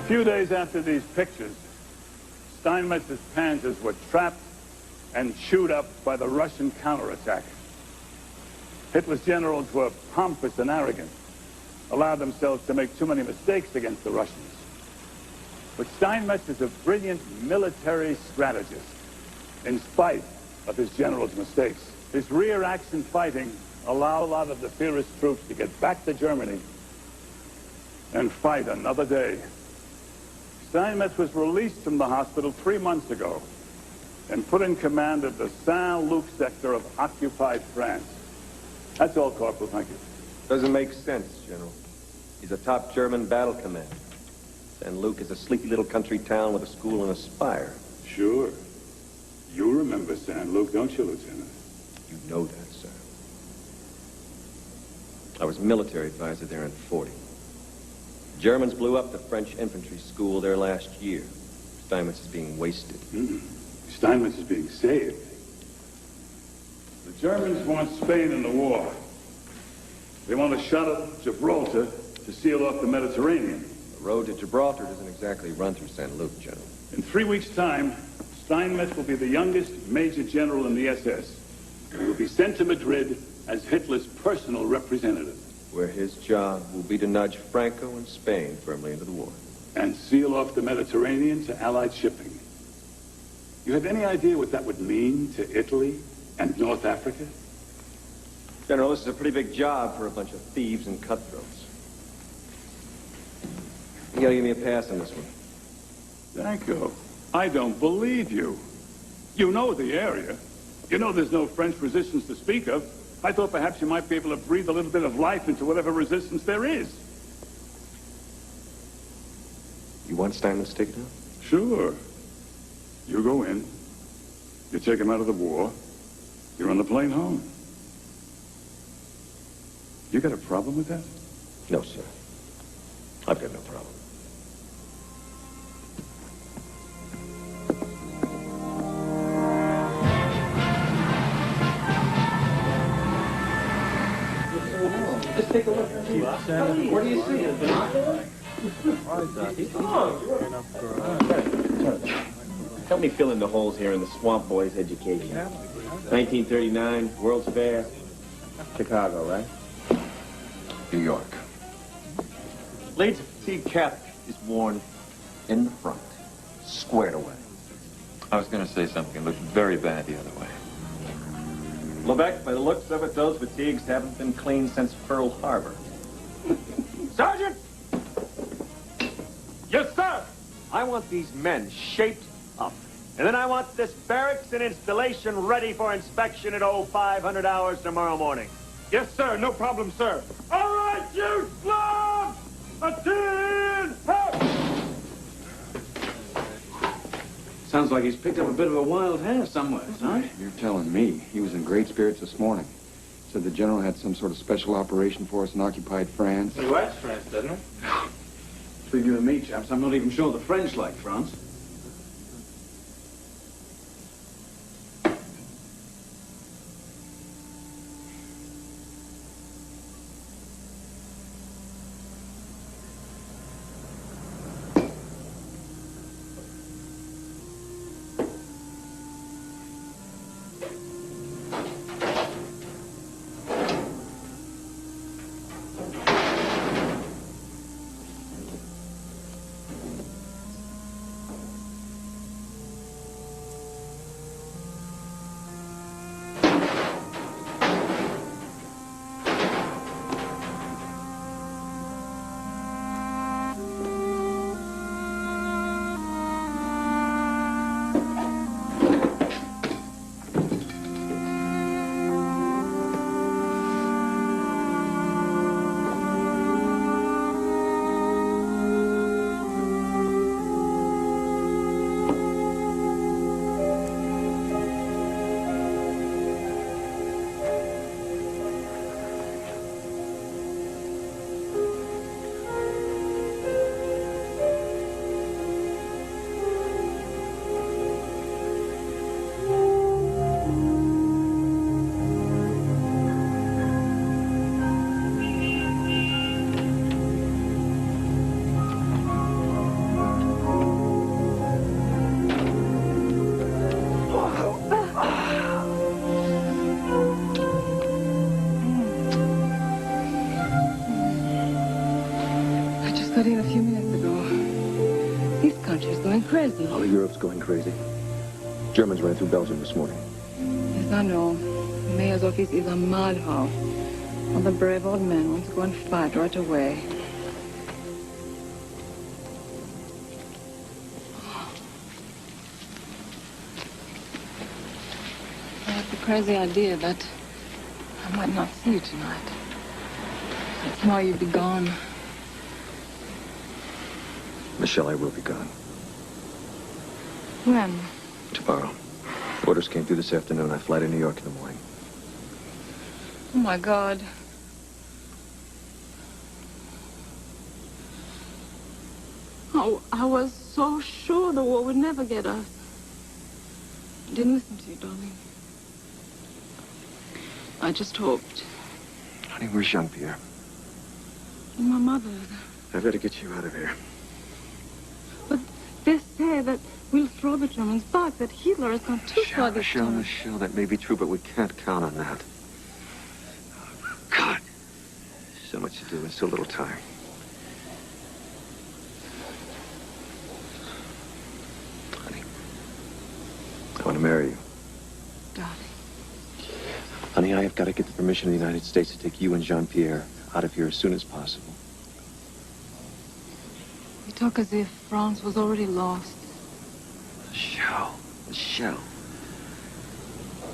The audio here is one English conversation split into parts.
few days after these pictures, Steinmetz's panzers were trapped and chewed up by the Russian counterattack. Hitler's generals were pompous and arrogant, allowed themselves to make too many mistakes against the Russians. But Steinmetz is a brilliant military strategist, in spite of his general's mistakes. His rear action fighting allowed a lot of the fiercest troops to get back to Germany and fight another day. Steinmetz was released from the hospital 3 months ago and put in command of the Saint-Luc sector of occupied France. That's all, Corporal. Thank you. Doesn't make sense, General. He's a top German battle commander. Saint-Luc is a sleepy little country town with a school and a spire. Sure. You remember Saint-Luc, don't you, Lieutenant? You know that, sir. I was military advisor there in '40. Germans blew up the French infantry school there last year. Steinmetz is being wasted. Steinmetz is being saved. The Germans want Spain in the war. They want to shut up Gibraltar to seal off the Mediterranean. The road to Gibraltar doesn't exactly run through Saint-Luc, General. In 3 weeks' time, Steinmetz will be the youngest major general in the SS. He will be sent to Madrid as Hitler's personal representative. Where his job will be to nudge Franco and Spain firmly into the war. And seal off the Mediterranean to Allied shipping. You have any idea what that would mean to Italy and North Africa? General, this is a pretty big job for a bunch of thieves and cutthroats. You gotta give me a pass on this one. Danko, I don't believe you. You know the area. You know there's no French resistance to speak of. I thought perhaps you might be able to breathe a little bit of life into whatever resistance there is. You want Steinmetz to take it down? Sure. You go in, you take him out of the war, you're on the plane home. You got a problem with that? No, sir. I've got no problem. Just take a look. Where do you see it? Help me fill in the holes here in the Swamp Boys' education. 1939, World's Fair, Chicago, right? New York. Lady's fatigue cap is worn in the front, squared away. I was going to say something. It looked very bad the other way. Lebec, by the looks of it, those fatigues haven't been cleaned since Pearl Harbor. Sergeant! Yes, sir! I want these men shaped up. And then I want this barracks and installation ready for inspection at 0500 hours tomorrow morning. Yes, sir. No problem, sir. All right, you slobs! A tin! Sounds like he's picked up a bit of a wild hair somewhere, Sarge. You're telling me. He was in great spirits this morning. Said the general had some sort of special operation for us in occupied France. He likes France, doesn't he? Between you and me, chaps, I'm not even sure the French like France. in a few minutes ago. This country's going crazy. All of Europe's going crazy. Germans ran through Belgium this morning. Yes, I know. The mayor's office is a madhouse. All the brave old men want to go and fight right away. I have the crazy idea that I might not see you tonight. That's why you'll be gone. Michelle, I will be gone. When? Tomorrow. Orders came through this afternoon. I fly to New York in the morning. Oh, my God. Oh, I was so sure the war would never get us. I didn't listen to you, darling. I just hoped. Honey, where's Jean-Pierre? And my mother. I've got to get you out of here. But they say that we'll throw the Germans back, that Hitler has gone too far this time. Michelle, that may be true, but we can't count on that. Oh, God. So much to do and so little time. Honey, I want to marry you. Darling. Honey, I have got to get the permission of the United States to take you and Jean-Pierre out of here as soon as possible. You talk as if France was already lost. Michelle.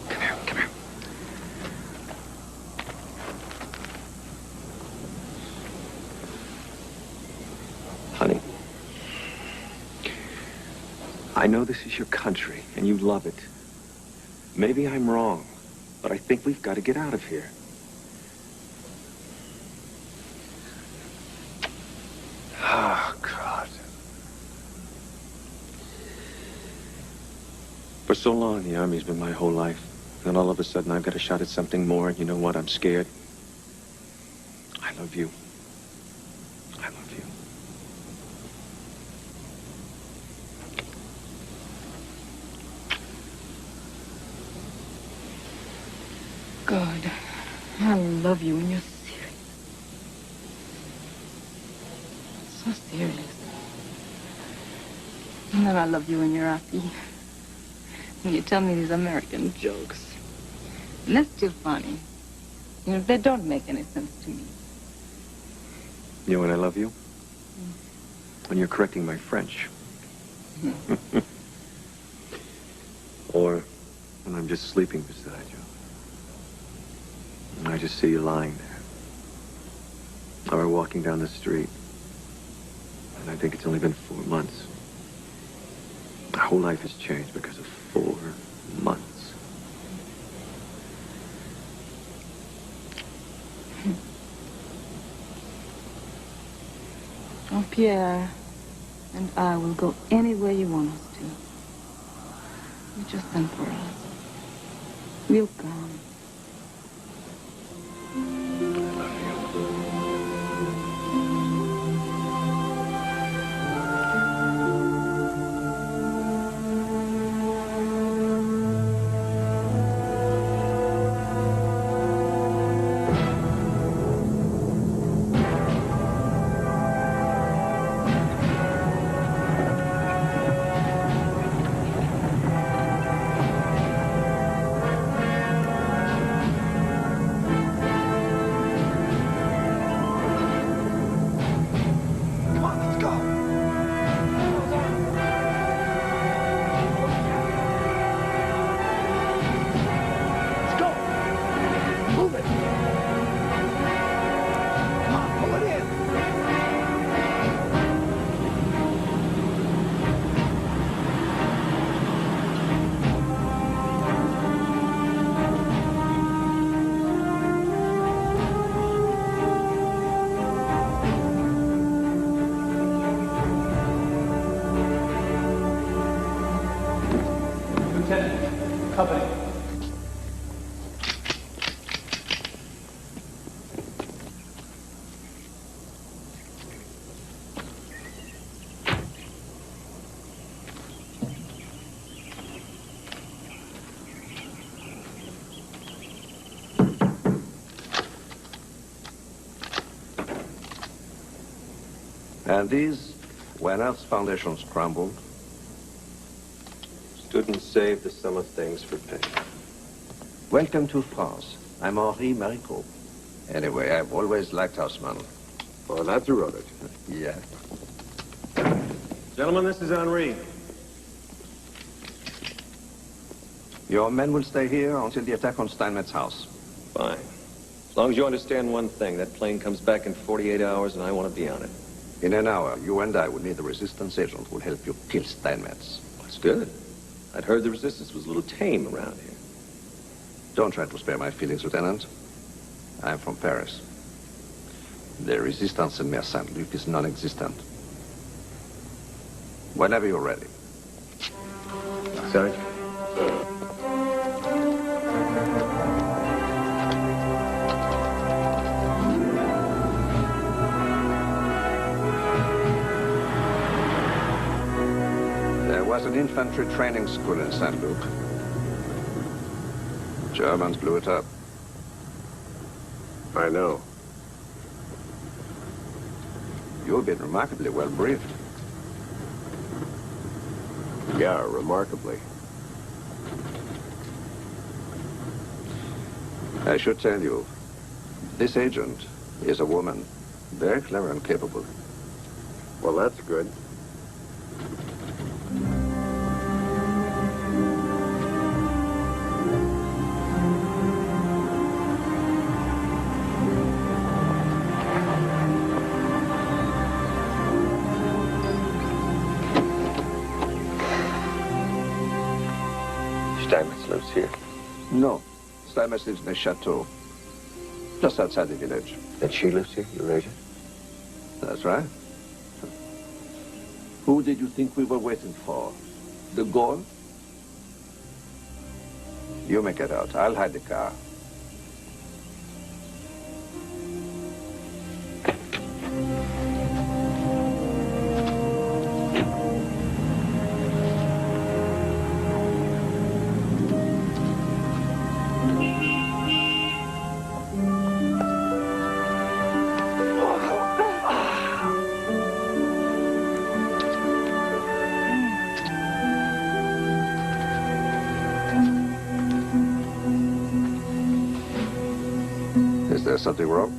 Come here, come here. Honey, I know this is your country, and you love it. Maybe I'm wrong, but I think we've got to get out of here. Oh, God. For so long, the Army's been my whole life. And all of a sudden, I've got a shot at something more. And you know what? I'm scared. I love you. I love you. God, I love you when you're serious. So serious. And then I love you when you're happy. And you tell me these American jokes. And they're still funny. You know, they don't make any sense to me. You know when I love you? When you're correcting my French. Or when I'm just sleeping beside you. And I just see you lying there. Or walking down the street. And I think it's only been 4 months. My whole life has changed because of 4 months. Oh, Pierre and I will go anywhere you want us to. You just send for us. We'll come. Company. And these, when Earth's foundations crumbled? Stood and saved the sum of things for pay. Welcome to France. I'm Henri Maricourt. Anyway, I've always liked Haussmann. Oh, that's eroded. Yeah. Gentlemen, this is Henri. Your men will stay here until the attack on Steinmetz's house. Fine. As long as you understand one thing, that plane comes back in 48 hours and I want to be on it. In an hour, you and I will need a resistance agent who will help you kill Steinmetz. That's good. I'd heard the resistance was a little tame around here. Don't try to spare my feelings, Lieutenant. I'm from Paris. The resistance in Mer Saint-Luc is non-existent. Whenever you're ready. Sergeant? There was an infantry training school in Saint-Luc. Germans blew it up. I know. You've been remarkably well briefed. Yeah, remarkably. I should tell you, this agent is a woman. Very clever and capable. Well, that's good. Steinmetz lives here. No. Steinmetz lives in a chateau. Just outside the village. And she lives here, your agent? That's right. Who did you think we were waiting for? The Gaulle? You make it out. I'll hide the car. Is there something wrong?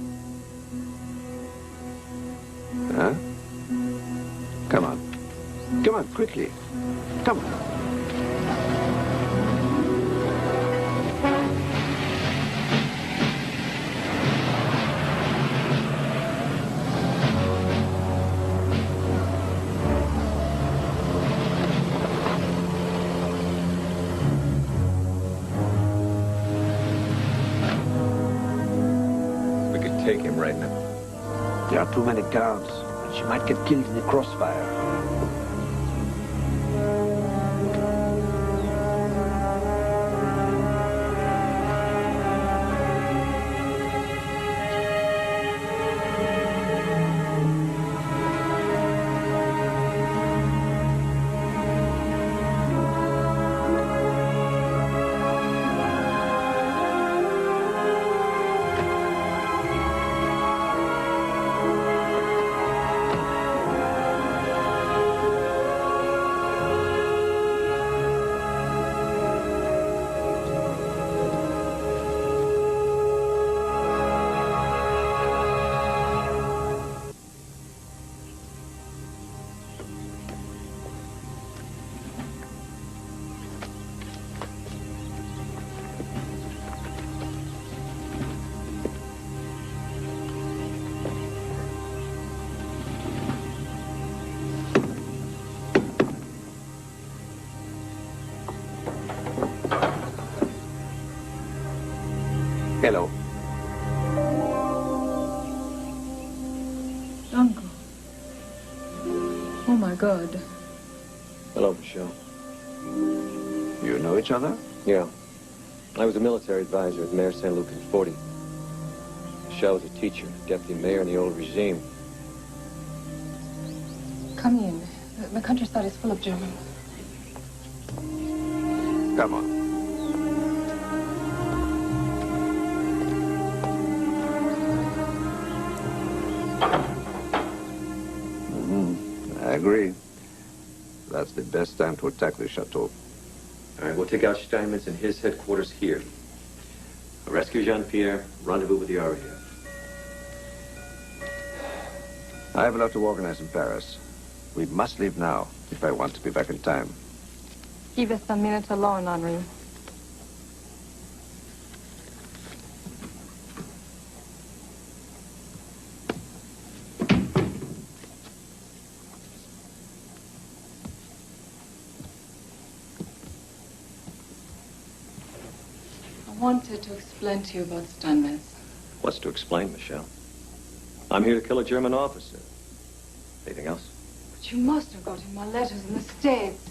Huh? Come on. Come on, quickly. Come on. Take him right now. There are too many guards, and she might get killed in the crossfire. Hello. Danko. Oh, my God. Hello, Michelle. You know each other? Yeah. I was a military advisor at Mayor St. Luc in 40. Michelle was a teacher, deputy mayor in the old regime. Come in. The countryside is full of Germans. Come on. the best time to attack the chateau. All right, we'll take out Steinmetz in his headquarters here. Rescue Jean-Pierre, rendezvous with the RAF. I have a lot to organize in Paris. We must leave now if I want to be back in time. Give us a minute alone, Henri. I wanted to explain to you about Steinmetz. What's to explain, Michelle? I'm here to kill a German officer. Anything else? But you must have got him my letters in the States.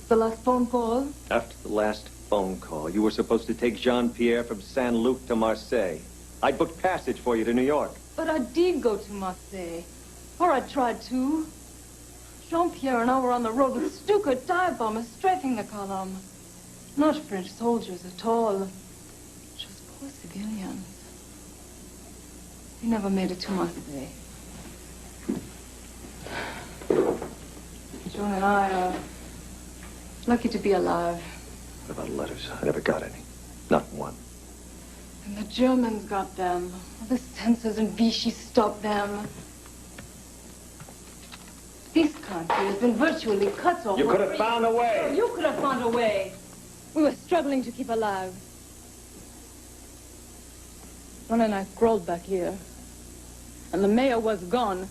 The last phone call? After the last phone call, you were supposed to take Jean-Pierre from Saint-Luc to Marseille. I booked passage for you to New York. But I did go to Marseille. Or I tried to. Jean-Pierre and I were on the road with Stuka dive bombers strafing the column. Not French soldiers at all. Just poor civilians. We never made it to Marseille. John and I are lucky to be alive. What about letters? I never got any. Not one. And the Germans got them. The censors in Vichy stopped them. This country has been virtually cut off. You could have found a way. You could have found a way. We were struggling to keep alive. Ron and I crawled back here. And the mayor was gone.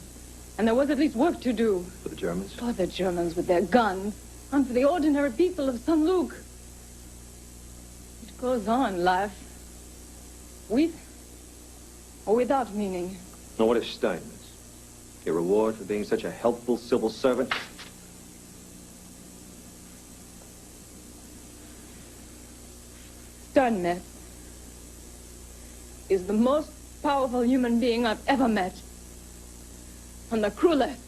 And there was at least work to do. For the Germans? For the Germans with their guns. And for the ordinary people of Saint-Luc. It goes on, life. With or without meaning. Now, what is Steinmetz? Your reward for being such a helpful civil servant? Steinmetz is the most powerful human being I've ever met. And the cruelest.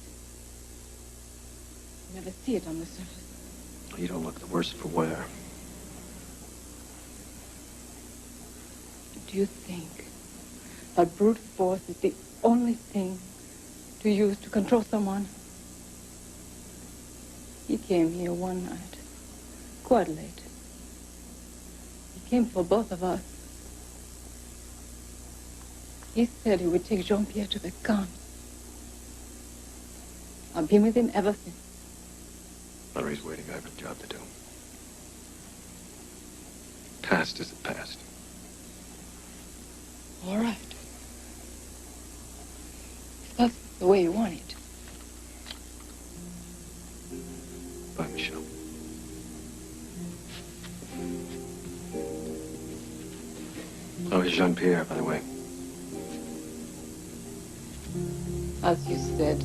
You never see it on the surface. You don't look the worse for wear. Do you think that brute force is the only thing to use to control someone? He came here one night, quite late. He came for both of us. He said he would take Jean-Pierre to the camp. I've been with him ever since. Henri's waiting. I have a job to do. Past is the past. All right. If that's the way you want it. Bye, Michelle. How is Jean-Pierre, by the way? As you said,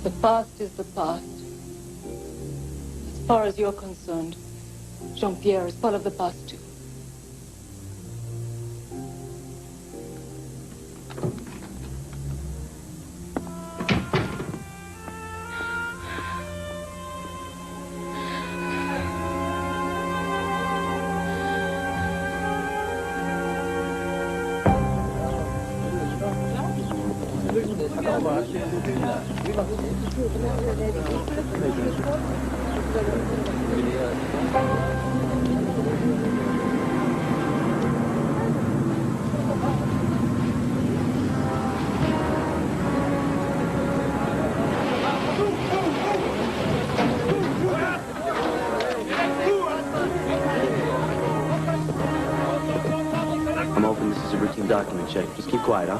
the past is the past. As far as you're concerned, Jean-Pierre is part of the past, too. I'm hoping this is a routine document check. Just keep quiet, huh?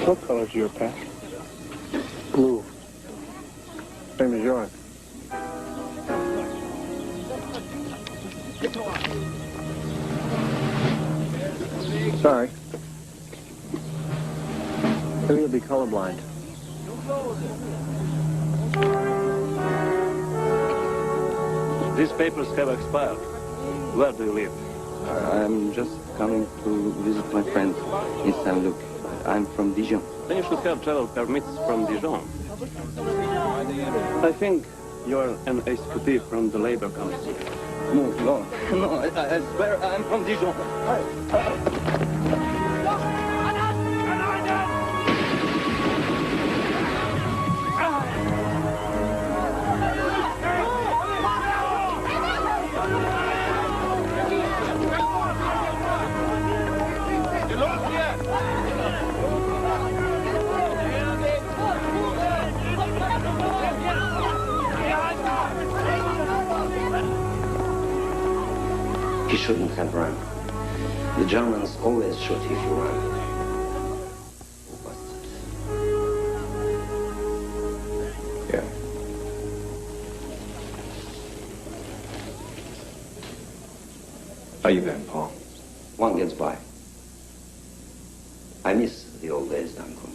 What color's your patch? Blue. Same as yours. Sorry. Maybe you'll be colorblind. These papers have expired. Where do you live? I'm just coming to visit my friend in Saint-Luc. I'm from Dijon. Then you should have travel permits from Dijon. I think you're an executive from the Labor Council. No, I swear I'm from Dijon. He shouldn't have run. The Germans always shoot if you run. Yeah. How you been, Paul? One gets by. I miss the old days, Danko.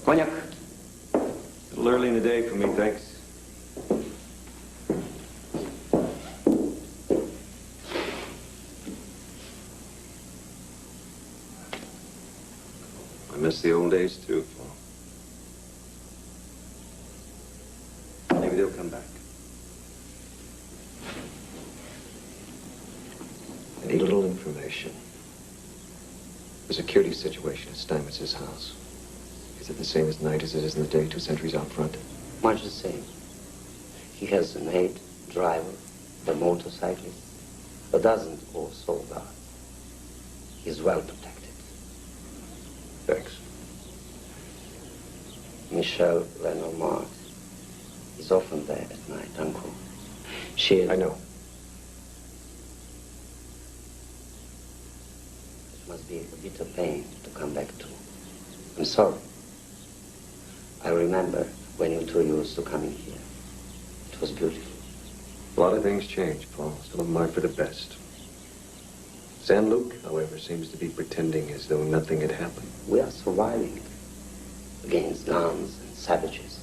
Cognac? A little early in the day for me, thanks. I miss the old days, too, Paul. Maybe they'll come back. I need a little information. The security situation at Steinmetz's house. Is it the same at night as it is in the day, 2 sentries out front? Much the same. He has a maid, driver, the motorcyclist, a dozen or so guards. He's well protected. Thanks. Michelle Lenormand is often there at night, Danko. She... I know. It must be a bitter pain to come back to. I'm sorry. I remember when you two used to come in here. It was beautiful. A lot of things change, Paul. Some of them are for the best. Saint-Luc, however, seems to be pretending as though nothing had happened. We are surviving against guns and savages.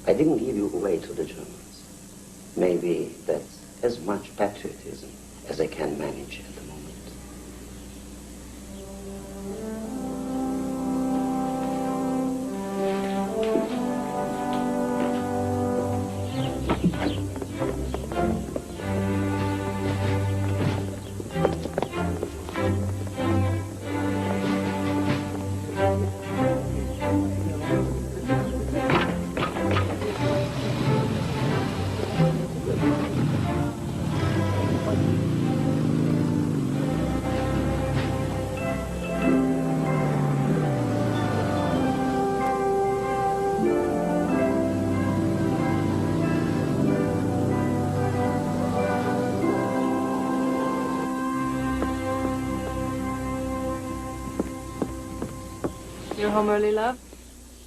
I didn't give you away to the Germans. Maybe that's as much patriotism as I can manage at the moment. You're home early, love?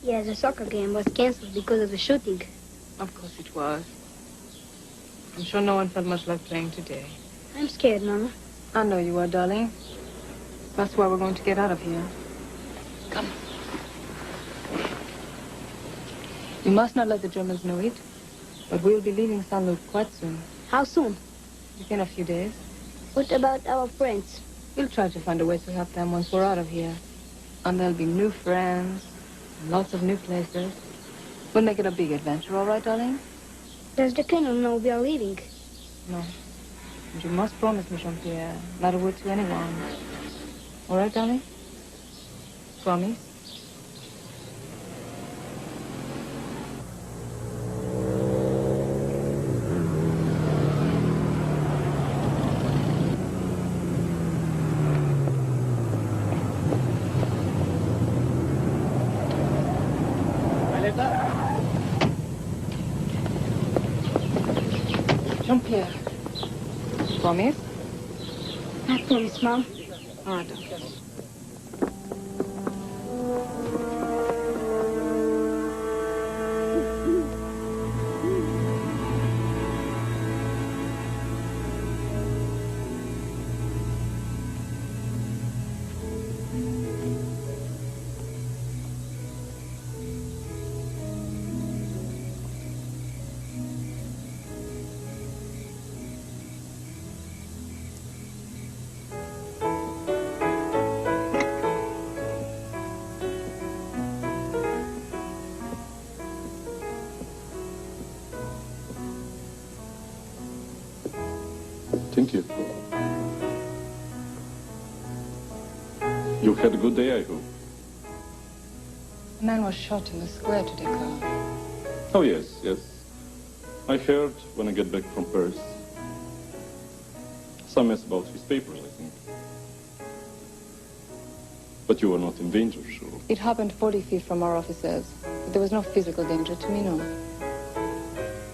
Yeah, the soccer game was canceled because of the shooting. Of course it was. I'm sure no one felt much like playing today. I'm scared, Mama. I know you are, darling. That's why we're going to get out of here. Come. We must not let the Germans know it, but we'll be leaving Saint-Luc quite soon. How soon? Within a few days. What about our friends? We'll try to find a way to help them once we're out of here. And there'll be new friends, and lots of new places. We'll make it a big adventure, all right, darling? Does the colonel know we are leaving? No. But you must promise me, Jean-Pierre, not a word to anyone. All right, darling? Promise? Jean-Pierre. Promise? I promise, Mom. All right, darling. Thank you. You had a good day, I hope. A man was shot in the square today, Carl. Oh, yes, yes. I heard when I get back from Paris. Some mess about his papers, I think. But you were not in danger, sure. It happened 40 feet from our offices. There was no physical danger to me, no.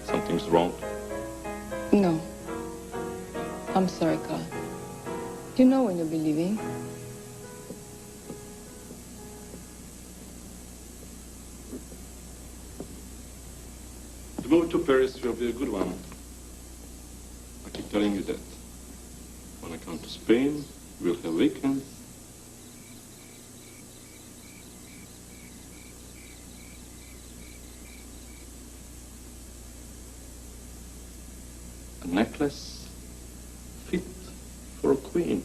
Something's wrong. No. I'm sorry, Carl. Do you know when you'll be leaving? The move to Paris will be a good one. I keep telling you that. When I come to Spain, we'll have weekends. A necklace fit for a queen.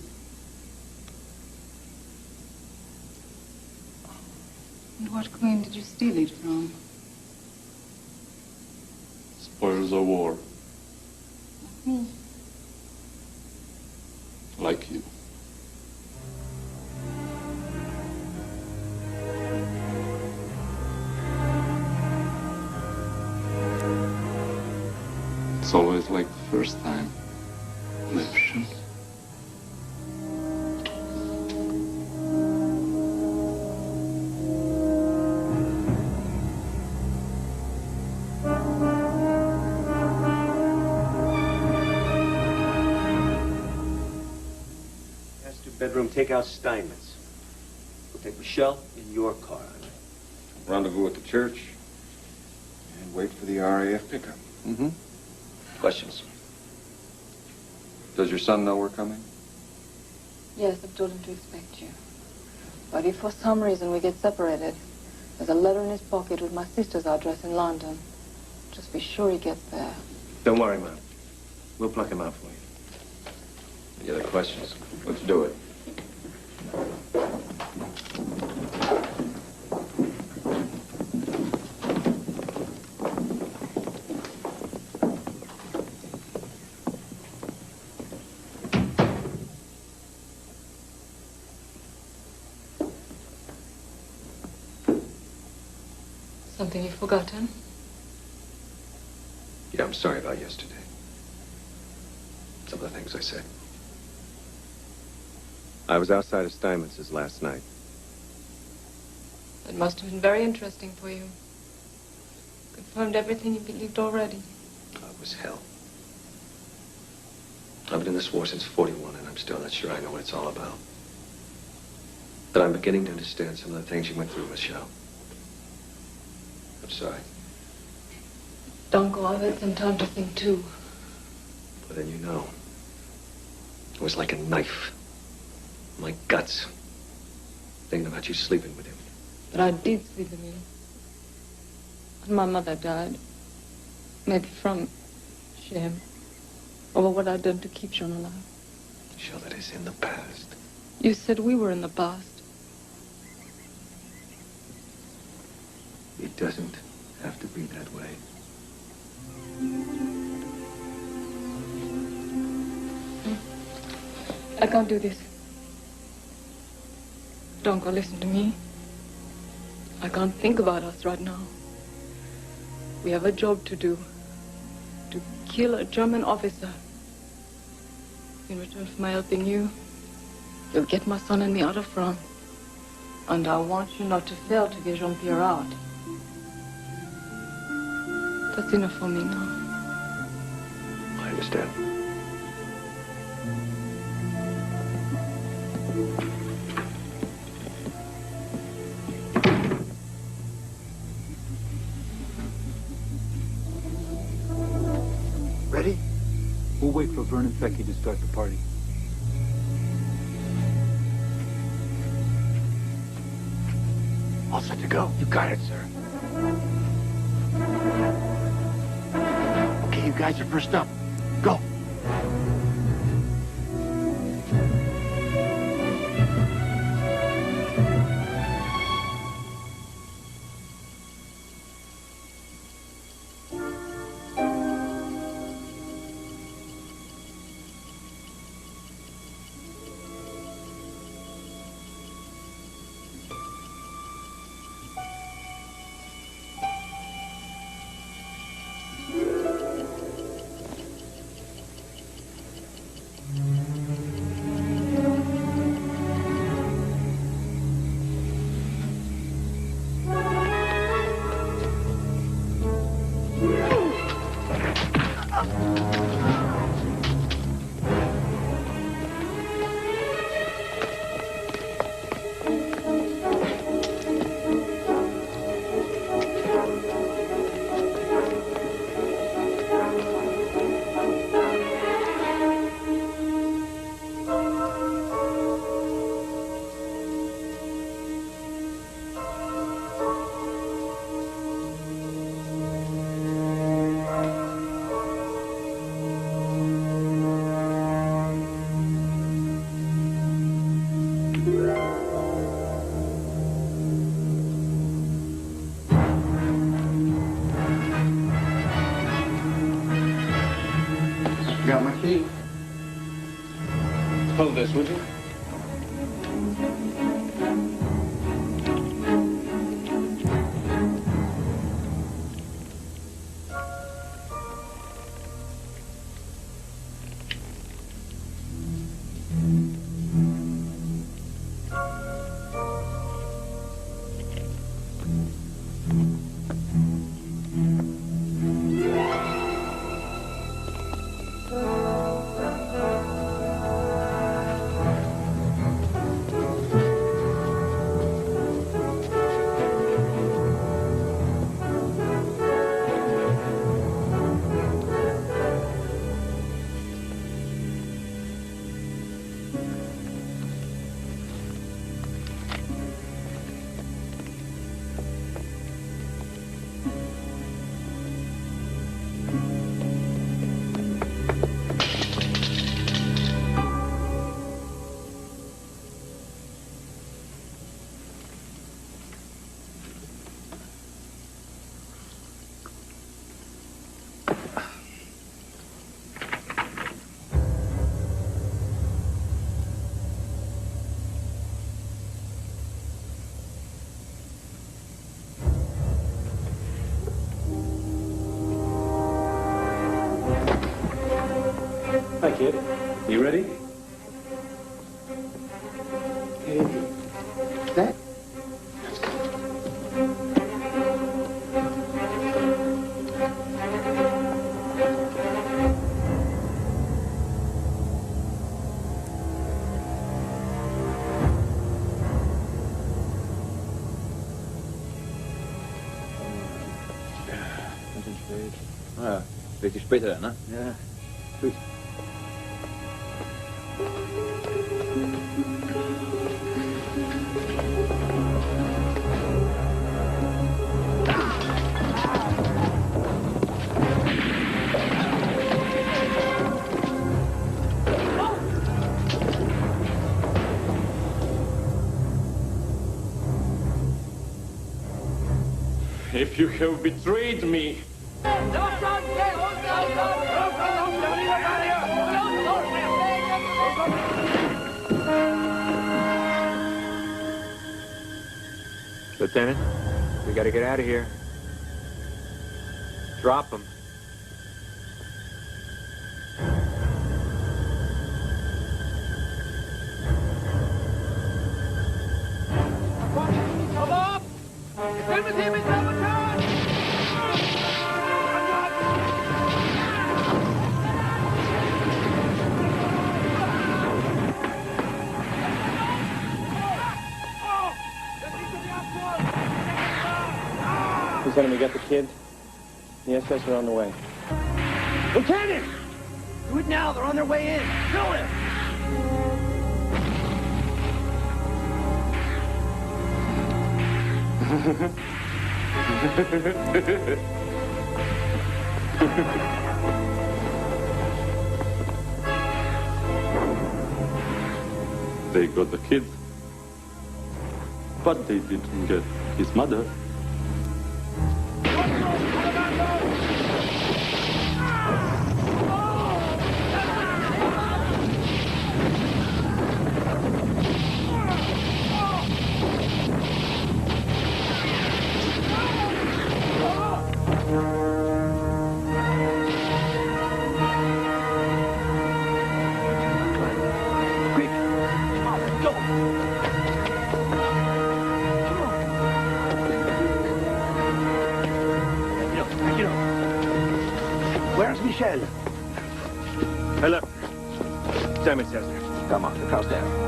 And what queen did you steal it from? Spoils of war. Me. Like you. It's always like the first time. Emotion. Bedroom, take out Steinmetz. We'll take Michelle in your car. Rendezvous at the church and wait for the RAF pickup. Mm-hmm. Questions? Does your son know we're coming? Yes, I've told him to expect you. But if for some reason we get separated, there's a letter in his pocket with my sister's address in London. Just be sure he gets there. Don't worry, Mom. We'll pluck him out for you. Any other questions? Let's do it. Something you've forgotten? Yeah, I'm sorry about yesterday. Some of the things I said. I was outside of Steinmetz's last night. It must have been very interesting for you. Confirmed everything you believed already. Oh, it was hell. I've been in this war since 41, and I'm still not sure I know what it's all about. But I'm beginning to understand some of the things you went through, Michelle. I'm sorry. Danko, I've had some time to think, too. But then you know. It was like a knife. My guts. Thinking about you sleeping with him. But I did sleep with him. When my mother died. Maybe from shame. Over what I'd done to keep Jean alive. Michelle, that is in the past. You said we were in the past. It doesn't have to be that way. I can't do this. Danko, listen to me. I can't think about us right now. We have a job to do. To kill a German officer. In return for my helping you, you'll get my son and me out of France. And I want you not to fail to get Jean-Pierre out. That's enough for me now. I understand. Ready? We'll wait for Vern and Fecky to start the party. All set to go. You got it, sir. Okay, you guys are first up. Go. Hold this, would you? Hi, kid. You ready? That? Ah, beetje später dann, ne? Ja, gut. If you have betrayed me, Lieutenant, we gotta get out of here. Drop him. Whose enemy got the kid? The SS are on the way. Lieutenant! Do it now. They're on their way in. Kill him! they got the kid. But they didn't get his mother. Where's Michel? Hey, look. Simon says there. Come on, the car's down.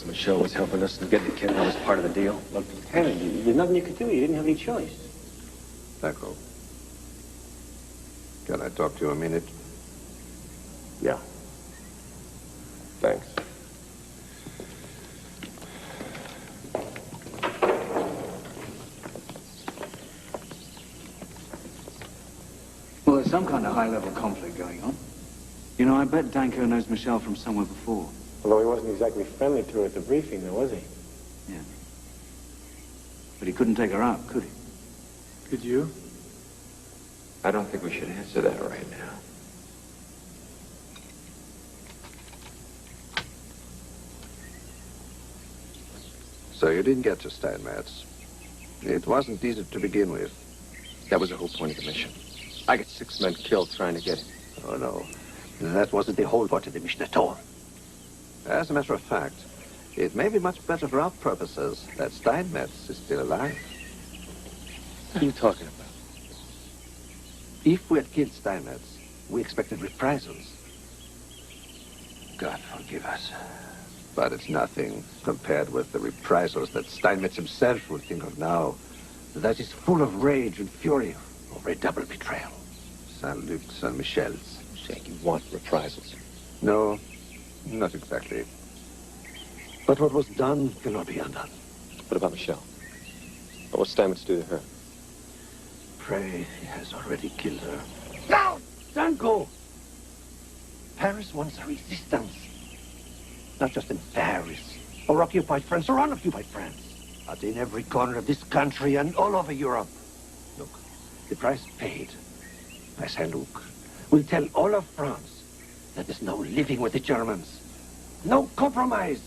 Michelle was helping us to get the kid. That was part of the deal. Look, Lieutenant, there's nothing you could do. You didn't have any choice. Danko, can I talk to you a minute? Yeah. Thanks. some kind of high-level conflict going on. You know, I bet Danko knows Michelle from somewhere before. Although he wasn't exactly friendly to her at the briefing, though, was he? Yeah. But he couldn't take her out, could he? Could you? I don't think we should answer that right now. So you didn't get to Steinmetz. It wasn't easy to begin with. That was the whole point of the mission. I got 6 men killed trying to get him. Oh, no. That wasn't the whole point of the mission at all. As a matter of fact, it may be much better for our purposes that Steinmetz is still alive. What are you talking about? If we had killed Steinmetz, we expected reprisals. God forgive us. But it's nothing compared with the reprisals that Steinmetz himself would think of now. That is full of rage and fury over a double betrayal. Saint-Luc, Saint-Michel's. Saying you want reprisals? No, not exactly. But what was done cannot be undone. What about Michelle? What will Steinmetz do to her? Pray he has already killed her. No! Danko! Paris wants a resistance. Not just in Paris, or occupied France, or unoccupied France, but in every corner of this country and all over Europe. Look, the price paid by Saint-Luc will tell all of France that there's no living with the Germans. No compromise.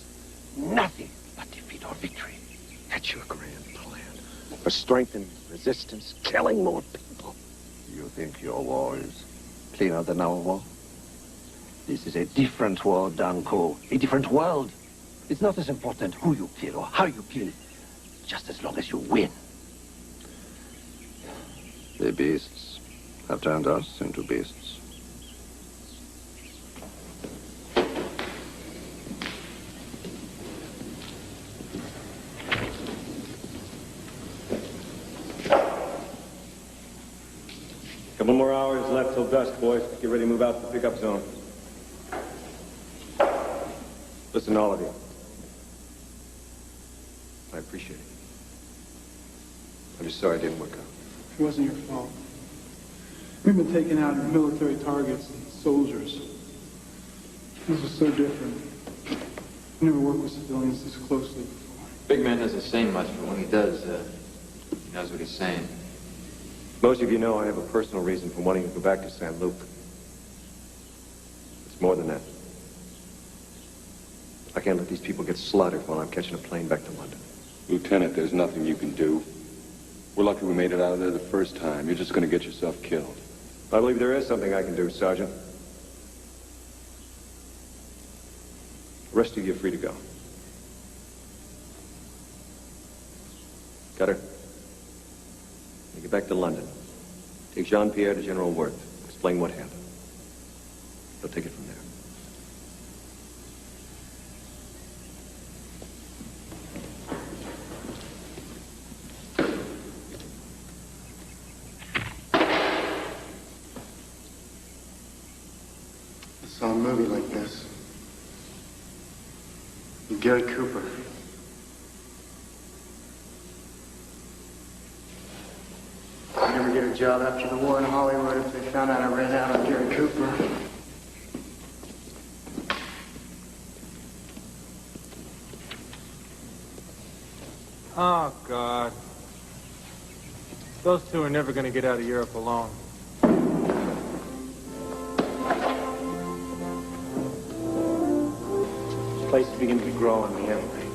Nothing but defeat or victory. That's your grand plan. For strengthening resistance, killing more people. You think your war is cleaner than our war? This is a different war, Danko. A different world. It's not as important who you kill or how you kill, just as long as you win. The beasts have turned us into beasts. Couple more hours left till dusk, boys. Get ready to move out to the pickup zone. Listen, all of you. I appreciate it. I'm just sorry it didn't work out. It wasn't your fault. We've been taking out military targets and soldiers. This is so different. I never worked with civilians this closely before. Big man doesn't say much, but when he does, he knows what he's saying. Most of you know I have a personal reason for wanting to go back to Saint-Luc. It's more than that. I can't let these people get slaughtered while I'm catching a plane back to London. Lieutenant, there's nothing you can do. We're lucky we made it out of there the first time. You're just going to get yourself killed. I believe there is something I can do, Sergeant. The rest of you are free to go. Cutter, you get back to London. Take Jean-Pierre to General Worth. Explain what happened. They'll take it from there. I saw a movie like this. With Gary Cooper. I'd never get a job after the war in Hollywood if they found out I ran out on Gary Cooper. Oh, God. Those two are never going to get out of Europe alone. This place is beginning to grow on me, haven't they?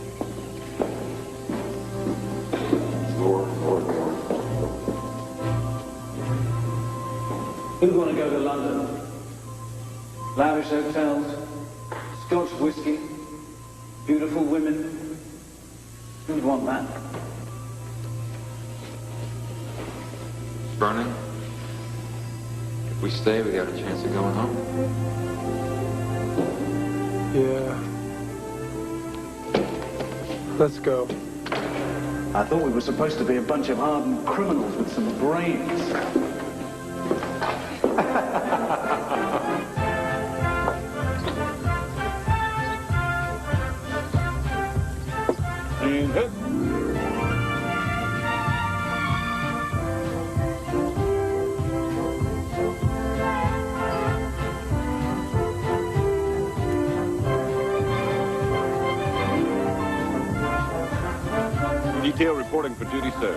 Lord. Who's going to go to London? Lavish hotels, Scotch whiskey, beautiful women. Who'd want that? Vernon, if we stay, we got a chance of going home. Yeah. Let's go. I thought we were supposed to be a bunch of hardened criminals with some brains. And hit. Detail reporting for duty, sir.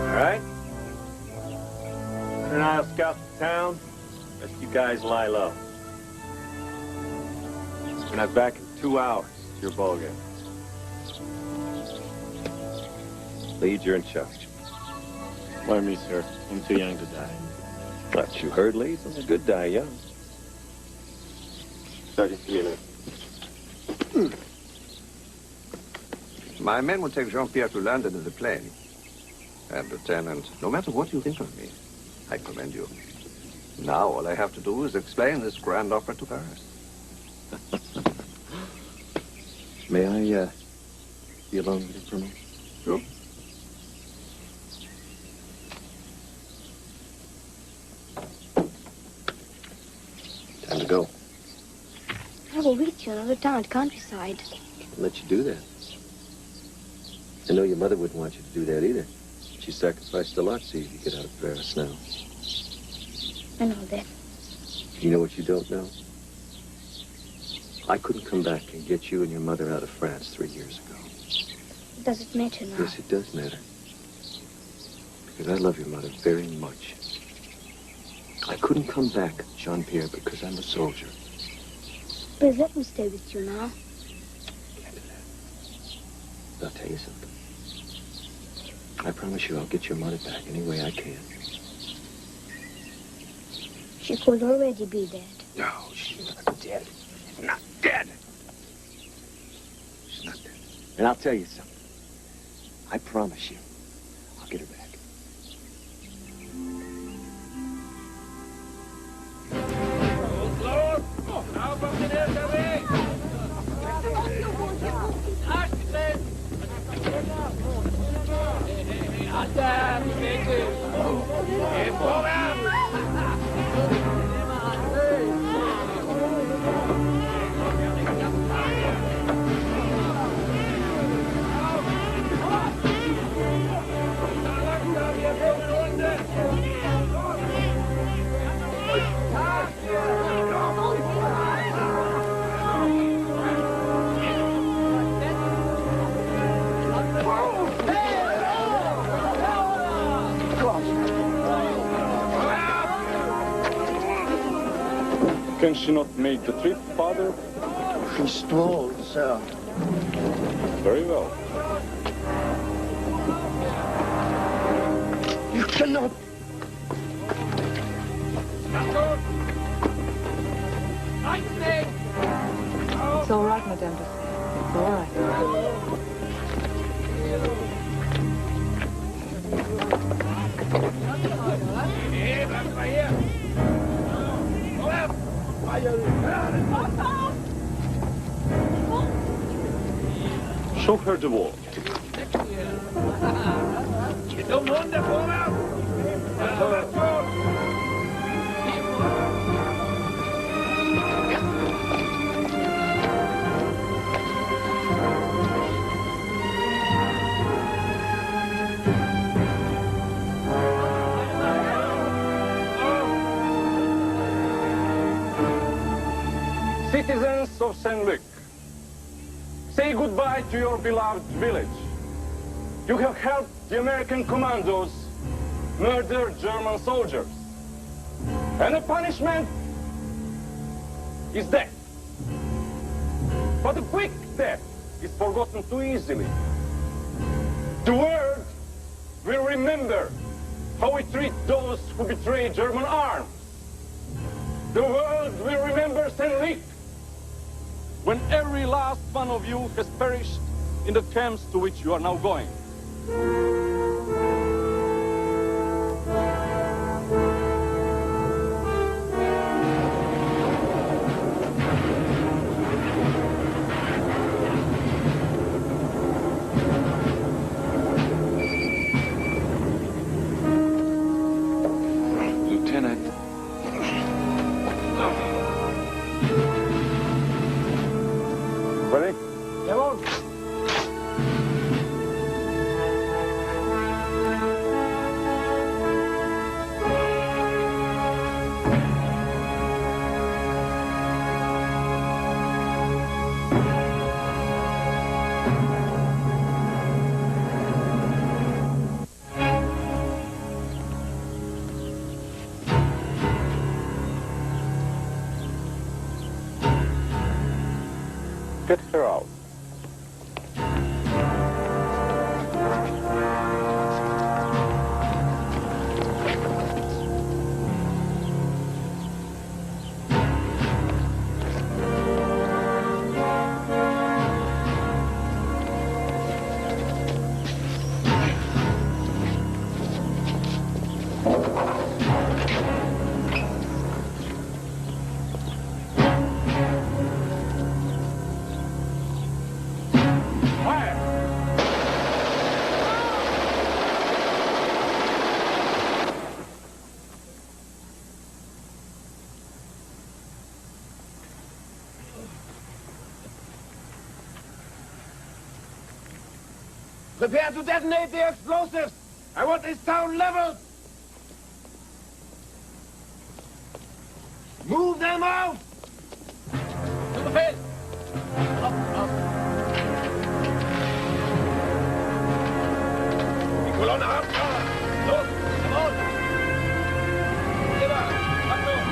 All right. And I'll scout the town. Rest you guys lie low. We're not back in 2 hours. It's your ballgame. Lead, you're in charge. Why me, sir? I'm too young to die. Thought you heard, Lee. Some good die young. Sergeant, give me a minute. My men will take Jean-Pierre to London in the plane. And, Lieutenant, no matter what you think of me, I commend you. Now all I have to do is explain this grand offer to Paris. May I, be alone with you for a moment? Sure. Time to go. I will reach you another town at countryside. I'll let you do that. I know your mother wouldn't want you to do that either. She sacrificed a lot so you could get out of Paris now. I know that. You know what you don't know? I couldn't come back and get you and your mother out of France 3 years ago. Does it matter now? Yes, it does matter. Because I love your mother very much. I couldn't come back, Jean-Pierre, because I'm a soldier. Please let me stay with you now. I'll tell you something. I promise you I'll get your mother back any way I can. She could already be dead. No, she's not dead. She's not dead. She's not dead. And I'll tell you something. I promise you, I'll get her back. Can she not make the trip, Father? She's too old, sir. Very well. You cannot. It's all right, Madame. It's all right. Show her the wall. Citizens of St. Luc, say goodbye to your beloved village. You have helped the American commandos murder German soldiers. And the punishment is death. But a quick death is forgotten too easily. The world will remember how we treat those who betray German arms. The world will remember St. Luc when every last one of you has perished in the camps to which you are now going. Lieutenant. Ready? Jawohl. Prepare to detonate the explosives! I want this town leveled! Move them out! To the field! Up, up. Die Kolonne haben Power! Los, come on! Immer, Achtung!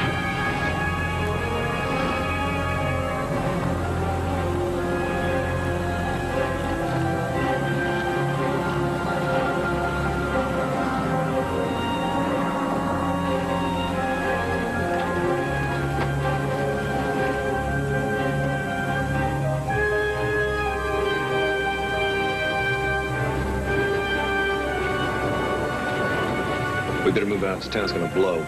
We better move out. This town's gonna blow.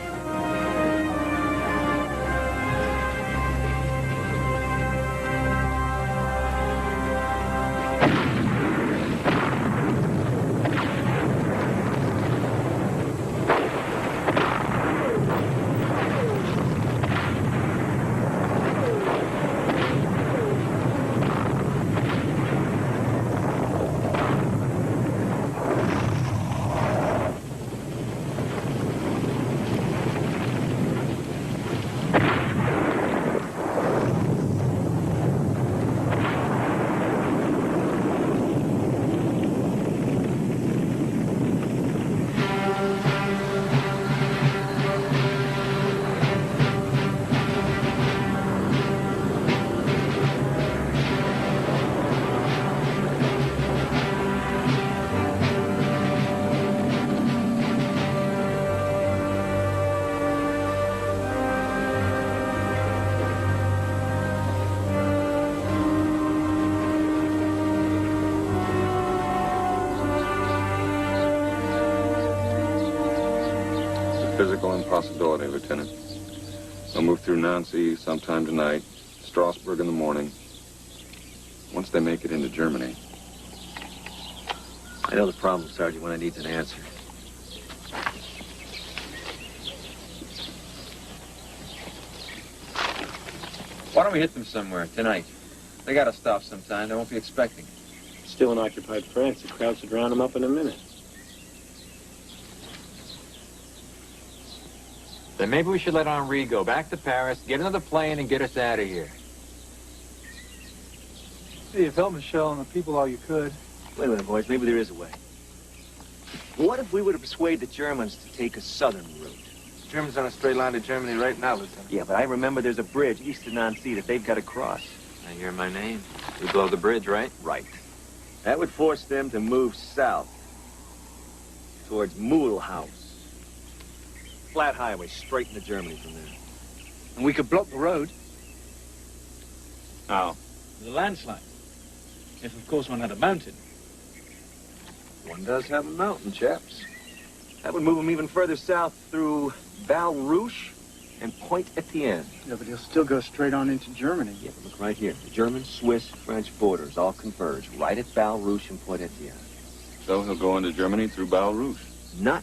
Physical impossibility, Lieutenant. They'll move through Nancy sometime tonight, Strasbourg in the morning. Once they make it into Germany. I know the problem, Sergeant, when I need an answer. Why don't we hit them somewhere tonight? They gotta stop sometime. They won't be expecting it. Still in occupied France. The crowd should round them up in a minute. Then maybe we should let Henri go back to Paris, get another plane, and get us out of here. Hey, you've helped Michelle and the people all you could. Wait a minute, boys. Maybe there is a way. What if we were to persuade the Germans to take a southern route? The Germans on a straight line to Germany right now, Lieutenant. Yeah, but I remember there's a bridge east of Nancy that they've got to cross. I hear my name. We blow the bridge, right? Right. That would force them to move south towards Mulhouse. Flat highway straight into Germany from there. And we could block the road. How? With a landslide. If, of course, one had a mountain. One does have a mountain, chaps. That would move them even further south through Val Rouge and Point Etienne. Yeah, but he'll still go straight on into Germany. Yeah, but look right here. The German, Swiss, French borders all converge right at Val Rouge and Point Etienne. So he'll go into Germany through Val Rouge? Not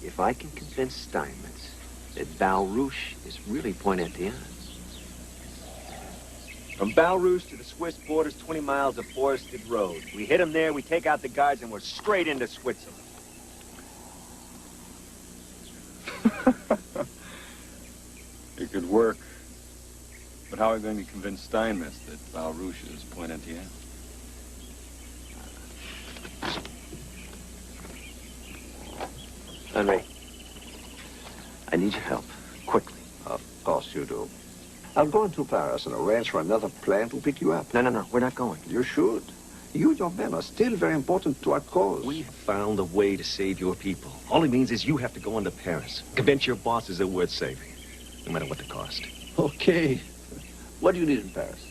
if I can convince Steinmetz that Val Rouge is really Point Etienne. From Val Rouge to the Swiss border's 20 miles of forested road. We hit them there, we take out the guards, and we're straight into Switzerland. It could work. But how are we going to convince Steinmetz that Val Rouge is Point Etienne? Henri, I need your help, quickly. Of course you do. I'll go into Paris and arrange for another plane to pick you up. No, we're not going. You should. You and your men are still very important to our cause. We found a way to save your people. All it means is you have to go into Paris. Convince your bosses they're worth saving, no matter what the cost. Okay. What do you need in Paris?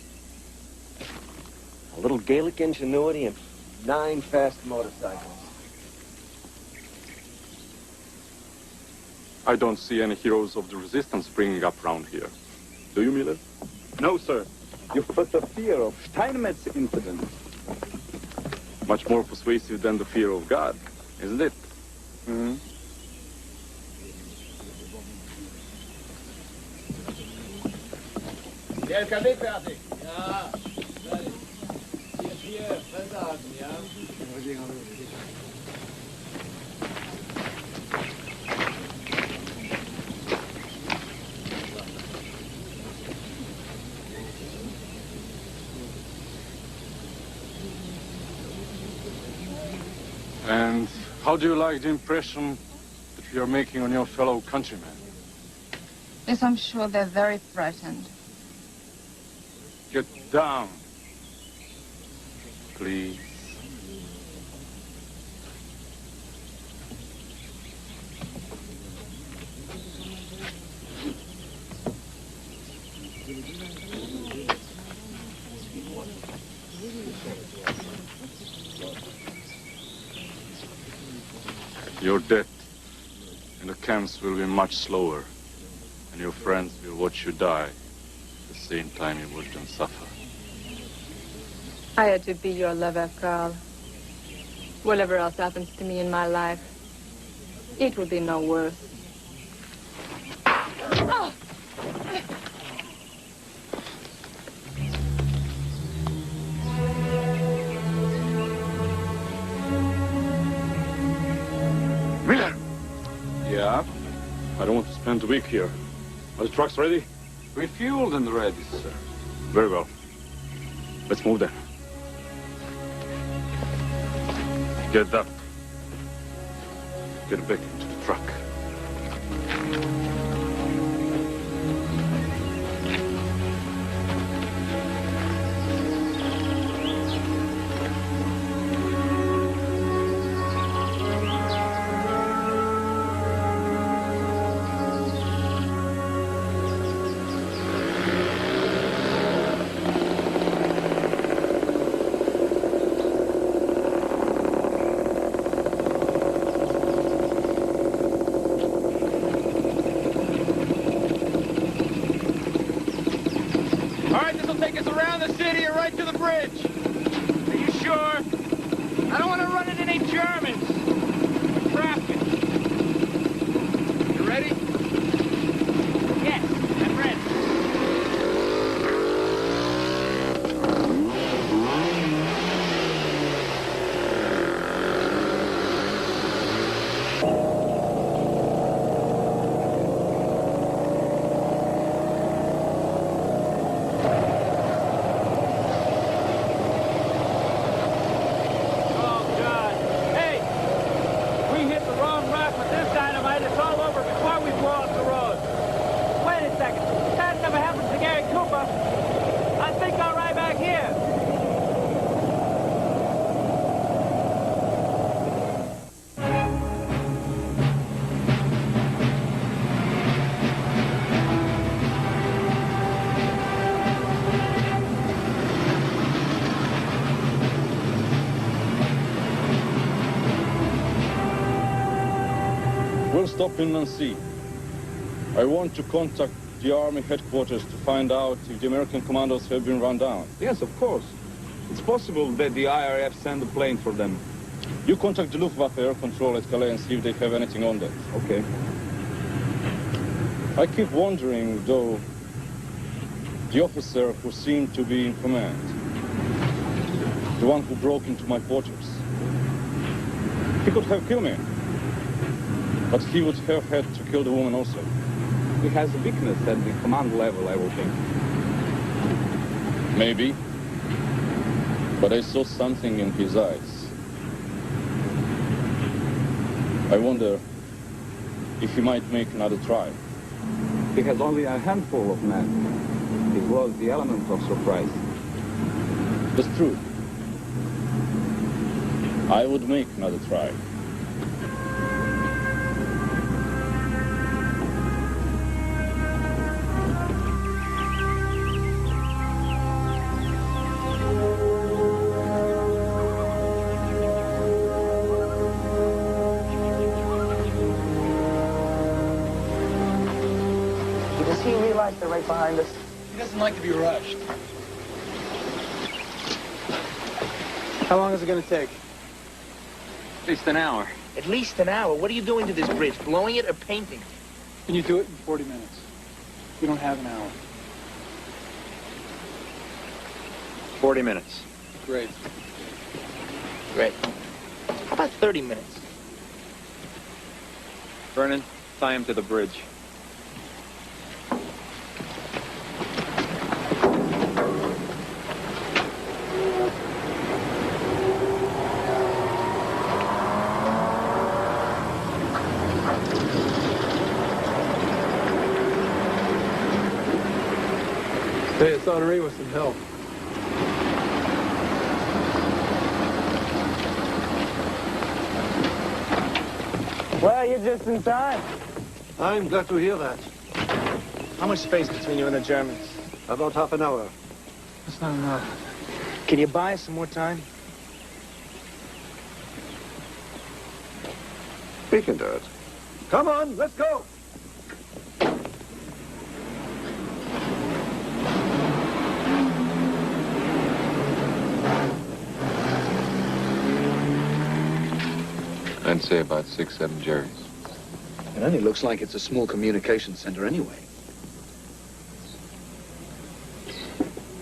A little Gaelic ingenuity and 9 fast motorcycles. I don't see any heroes of the resistance springing up round here. Do you, Miller? No, sir. You've put the fear of Steinmetz incident. Much more persuasive than the fear of God, isn't it? Mm-hmm. Der LKW fertig. Ja, fertig. Hier And how do you like the impression that you're making on your fellow countrymen? Yes, I'm sure they're very frightened. Get down, please. Your death in the camps will be much slower, and your friends will watch you die at the same time you watch them suffer. I had to be your lover, Carl. Whatever else happens to me in my life, it will be no worse. Oh! Miller! Yeah? I don't want to spend a week here. Are the trucks ready? Refueled and ready, sir. Very well. Let's move then. Get up. Get back into the truck. We'll stop in Nancy. I want to contact the Army headquarters to find out if the American commandos have been run down. Yes, of course. It's possible that the IRF sent a plane for them. You contact the Luftwaffe Air Control at Calais and see if they have anything on that. Okay. I keep wondering, though, the officer who seemed to be in command, the one who broke into my quarters. He could have killed me, but he would have had to kill the woman also. He has a weakness at the command level, I will think. Maybe, but I saw something in his eyes. I wonder if he might make another try. He has only a handful of men. It was the element of surprise. That's true. I would make another try. Does he realize they're right behind us? He doesn't like to be rushed. How long is it going to take? At least an hour. At least an hour? What are you doing to this bridge? Blowing it or painting it? Can you do it in 40 minutes? We don't have an hour. 40 minutes. Great. Great. How about 30 minutes? Vernon, tie him to the bridge. Hey, it's Honoré with some help. Well, you're just in time. I'm glad to hear that. How much space between you and the Germans? About half an hour. That's not enough. Can you buy us some more time? We can do it. Come on, let's go. I'd say about 6, 7 Jerry's. It only looks like it's a small communication center anyway.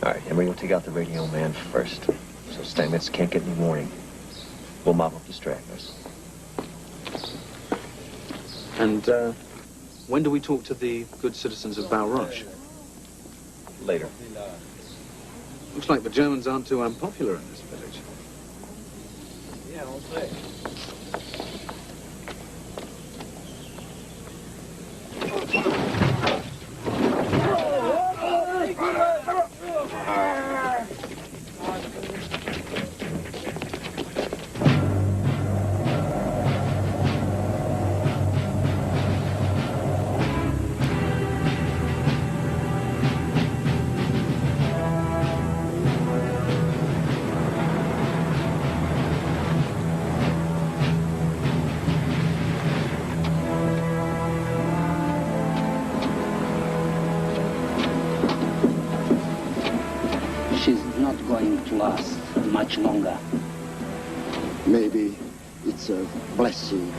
All right, Emery, we'll take out the radio man first. So Steinmetz can't get any warning. We'll mop up the stragglers. And, when do we talk to the good citizens of Balroche? Later. Looks like the Germans aren't too unpopular in this village. Yeah, I'll say. She's not going to last much longer. Maybe it's a blessing.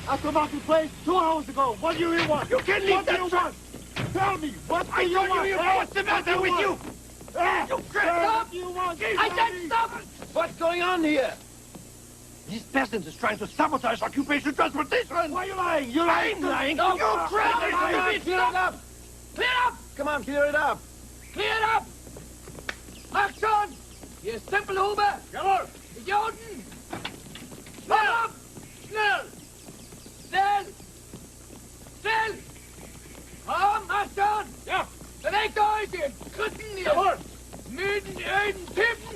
At the marketplace 2 hours ago. What do you want? You can't leave that want? Tell me, what do you want? What's the matter with you? You Stop! You want? I said stop! What's going on here? This peasant is trying to sabotage occupation transportation. Why are you lying? You're lying. lying. No, you crazy! Clear it up. Clear up! Come on, clear it up. Clear it up! Achtung! Hier ist Tempelhuber! Jawohl! Idioten! Schnell ab! Schnell! Schnell! Schnell! Komm, Achtung! Ja! Bewegt euch, ihr Krütten, ihr Jawohl! müden, öden Typen!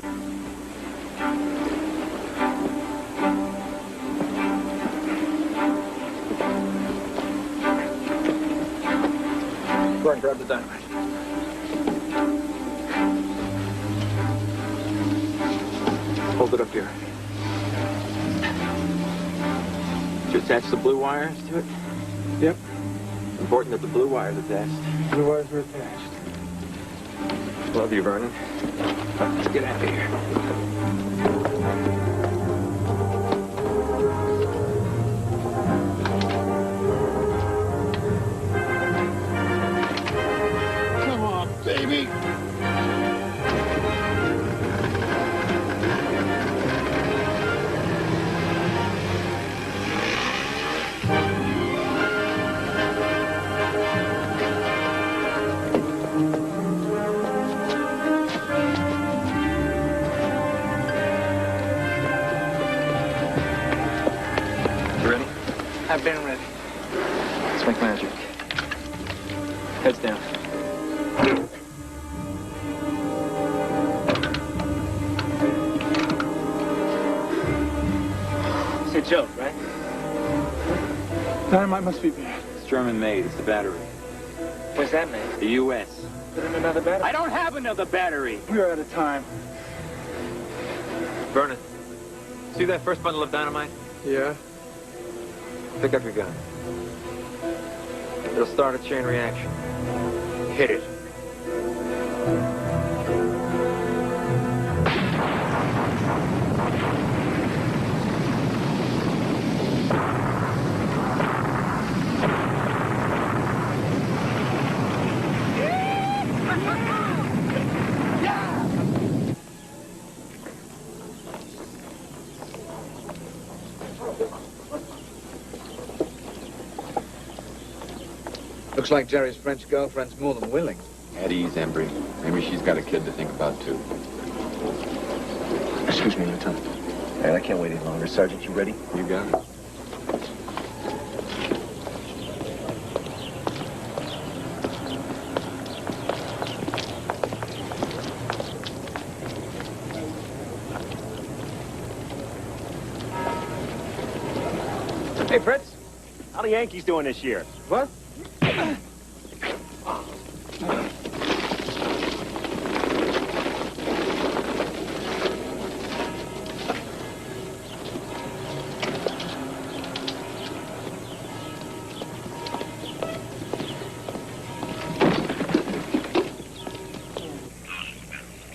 Go and grab the dynamite. Hold it up here. Did you attach the blue wires to it? Yep. Important that the blue wire's attached. Blue wires were attached. Love you, Vernon. Let's get out of here. Come on, baby. I've been ready. Let's make magic. Heads down. It's a joke, right? Dynamite must be bad. Let's German made. It's the battery. What's that mean? The U.S. Put in another battery? I don't have another battery. We're out of time. Vernon, see that first bundle of dynamite? Yeah? Pick up your gun. It'll start a chain reaction. Hit it. Looks like Jerry's French girlfriend's more than willing. At ease, Embry. Maybe she's got a kid to think about, too. Excuse me, Lieutenant. Man, I can't wait any longer. Sergeant, you ready? You got it. Hey, Fritz. How the Yankees doing this year? What?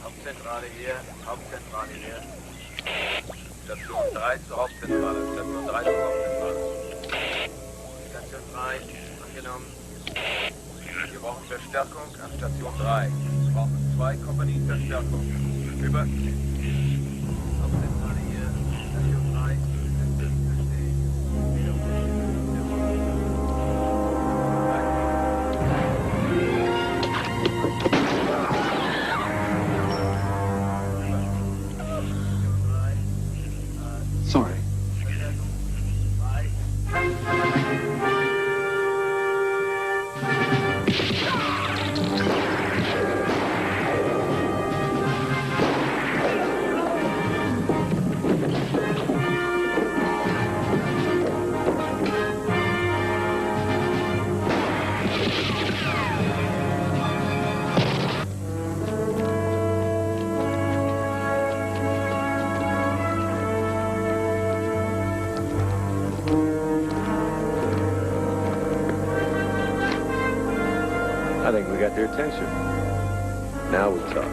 Hauptzentrale hier, Hauptzentrale hier. Station 3 zur Hauptzentrale, Station 3 zur Hauptzentrale. Station 3, angenommen. Wir brauchen Verstärkung an Station 3. Wir brauchen 2 Kompanien Verstärkung. Über. Hauptzentrale hier, Station 3. Sorry. I think we got their attention. Now we'll talk.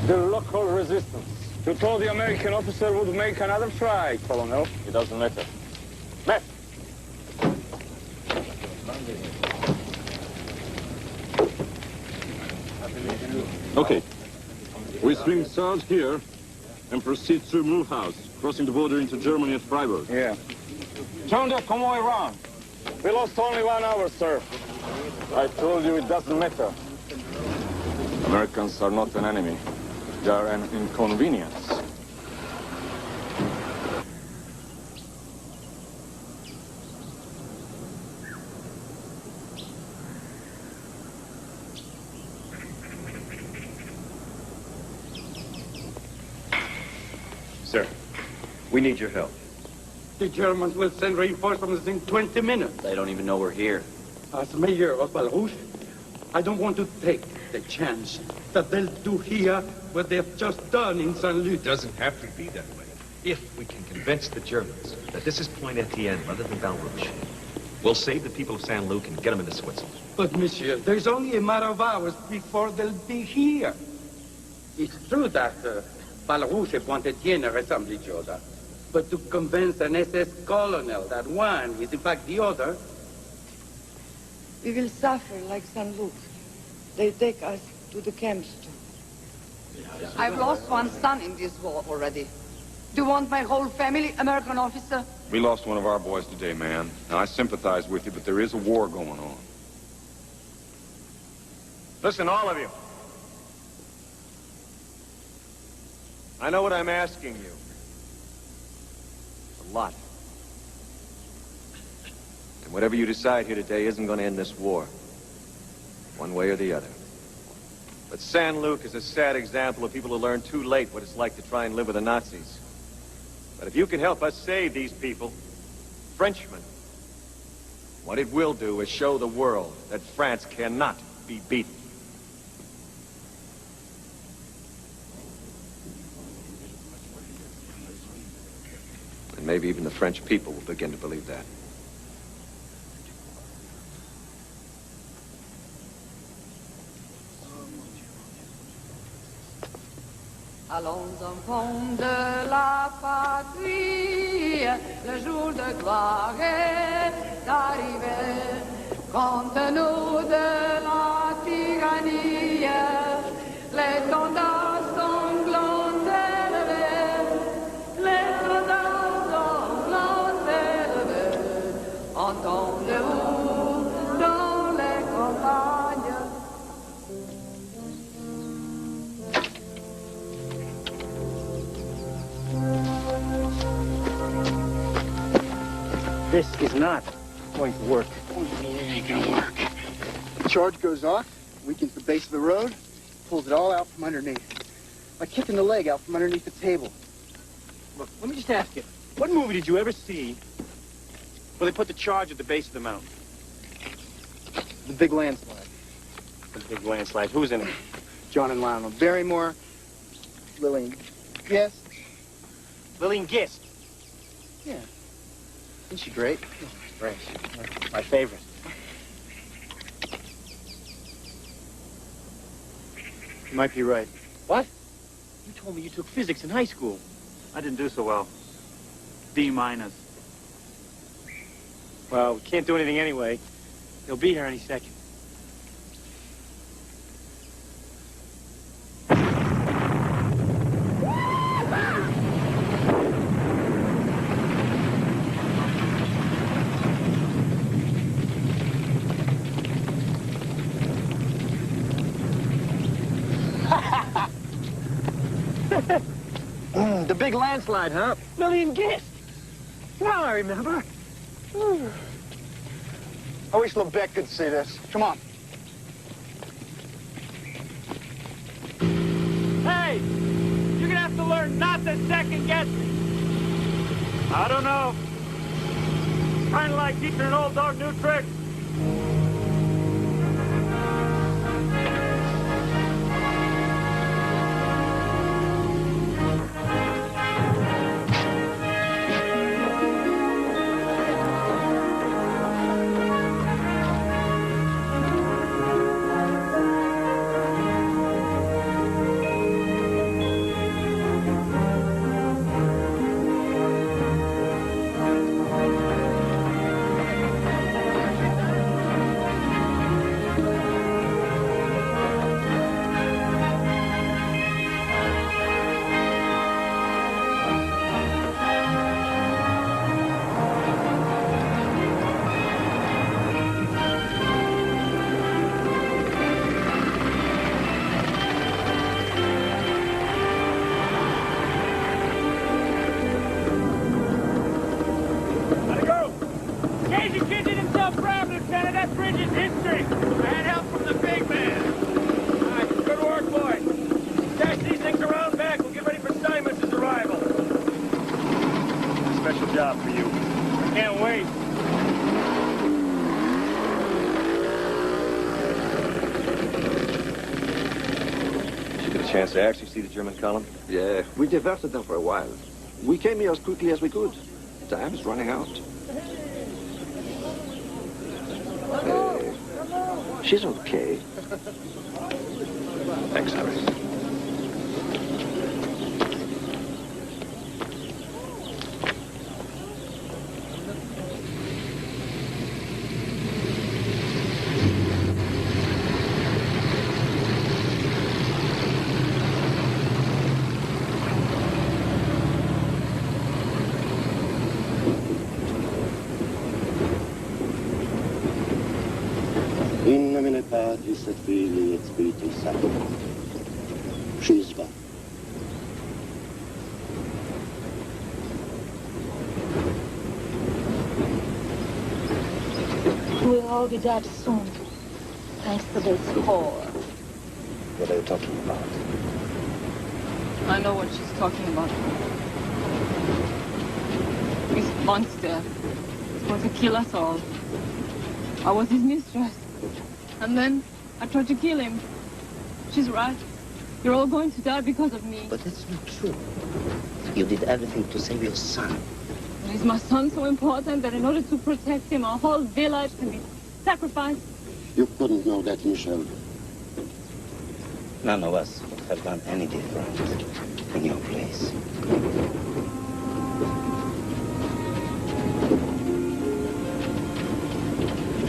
The local resistance. You told the American officer would make another try, Colonel. It doesn't matter. Matt! Okay. We swing south here and proceed through Mulhouse, crossing the border into Germany at Freiburg. Yeah. Turn that convoy around. We lost only 1 hour, sir. I told you it doesn't matter. Americans are not an enemy. They are an inconvenience. Sir, we need your help. The Germans will send reinforcements in 20 minutes. They don't even know we're here. As mayor of Belarus, I don't want to take the chance that they'll do here what they've just done in St. Luc. It doesn't have to be that way. If we can convince the Germans that this is Point Etienne rather than Belarus, we'll save the people of St. Luc and get them into Switzerland. But, monsieur, there's only a matter of hours before they'll be here. It's true that Belarus and Point Etienne resemble each other. But to convince an SS colonel that one is in fact the other... We will suffer like St. Luc. They take us to the camps too. I've lost one son in this war already. Do you want my whole family, American officer? We lost one of our boys today, man. Now, I sympathize with you, but there is a war going on. Listen, all of you. I know what I'm asking you. A lot. And whatever you decide here today isn't going to end this war. One way or the other. But San Luc is a sad example of people who learn too late what it's like to try and live with the Nazis. But if you can help us save these people, Frenchmen, what it will do is show the world that France cannot be beaten. And maybe even the French people will begin to believe that. Allons enfants de la patrie, le jour de gloire est arrivé. Contre nous de la tyrannie, les soldats sanglants élevés, les soldats sanglants élevés, entendez-vous dans les campagnes. This is not going to work. What do you mean it ain't gonna work? The charge goes off, weakens the base of the road, pulls it all out from underneath. Like kicking the leg out from underneath the table. Look, let me just ask you, what movie did you ever see where they put the charge at the base of the mountain? The big landslide. The big landslide. Who's in it? John and Lionel Barrymore, Lillian. Yes? Lillian Gist. Yeah. Isn't she great? Oh, great. My favorite. You might be right. What? You told me you took physics in high school. I didn't do so well. D-. Well, we can't do anything anyway. He'll be here any second. The big landslide, huh? Lillian Gist. Well, I remember. I wish Lebec could see this. Come on. Hey! You're gonna have to learn not to second guess me. I don't know. It's kind of like teaching an old dog new tricks. Chance to actually see the German column? Yeah, we diverted them for a while. We came here as quickly as we could. Time is running out. She's okay. Thanks, Harry. In nomine Patris et Filii et Spiritus Sancti. Schisma. all be dead soon. Thanks to this whore. What are you talking about? I know what she's talking about. This monster is going to kill us all. I was his mistress. And then I tried to kill him. She's right. You're all going to die because of me. But that's not true. You did everything to save your son. And is my son so important that in order to protect him, our whole village can be sacrificed? You couldn't know that, Michel. None of us would have done any different in your place.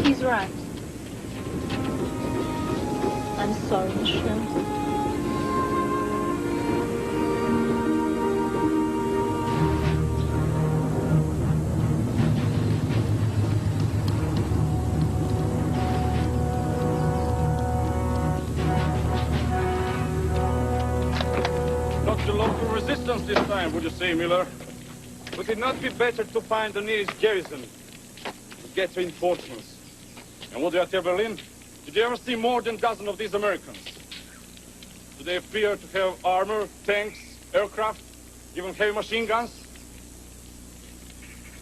He's right. I'm sorry, Michel. Not the local resistance this time, would you say, Miller? Would it not be better to find the nearest garrison to get reinforcements? And what do you tell Berlin? Did you ever see more than a dozen of these Americans? Do they appear to have armor, tanks, aircraft, even heavy machine guns?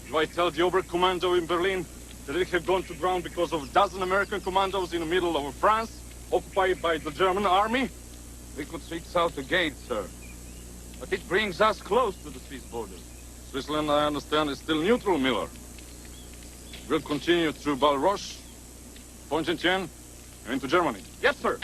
Do I tell the Oberkommando in Berlin that they have gone to ground because of a dozen American commandos in the middle of France, occupied by the German army? We could fix out the gate, sir. But it brings us close to the Swiss border. Switzerland, I understand, is still neutral, Miller. We'll continue through Balroche, Pontchartrain, and into Germany. Yes, sir.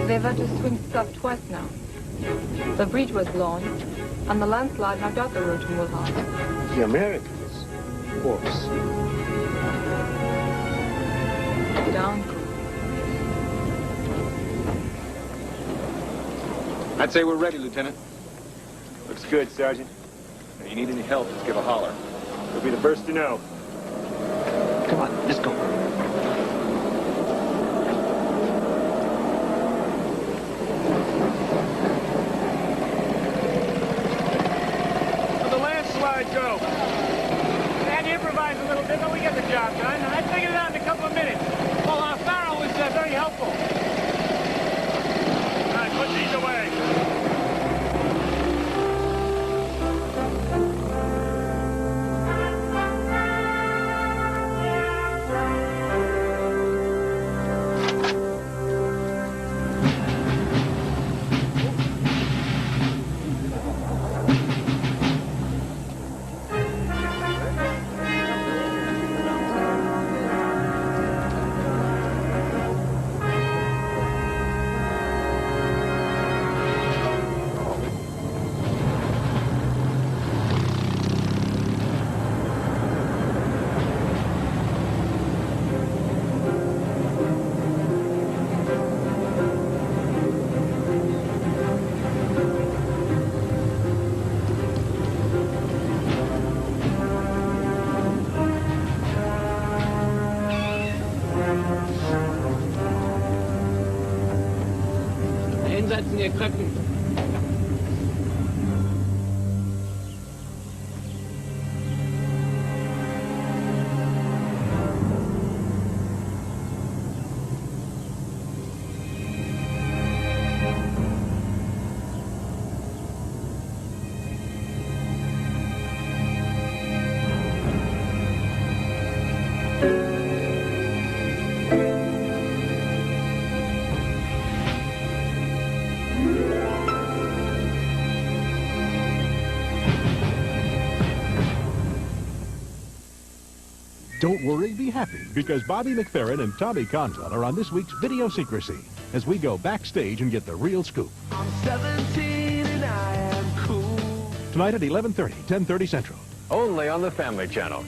They've had to swing stuff twice now. The breach was blown, and the landslide knocked out the road to Mulhouse. The Americans? Of course. Danko. I'd say we're ready, Lieutenant. Looks good, Sergeant. If you need any help, just give a holler. You'll be the first to know. Come on, let's go. How'd the landslide go? I had to improvise a little bit, but we get the job done. I figured it out in a couple of minutes. Well, Farrell was very helpful. All right, put these away. Einsetzen Ihr Krücken. Don't worry, be happy, because Bobby McFerrin and Tommy Conlon are on this week's Video Secrecy as we go backstage and get the real scoop. I'm 17 and I am cool. Tonight at 11:30, 10:30 Central. Only on the Family Channel.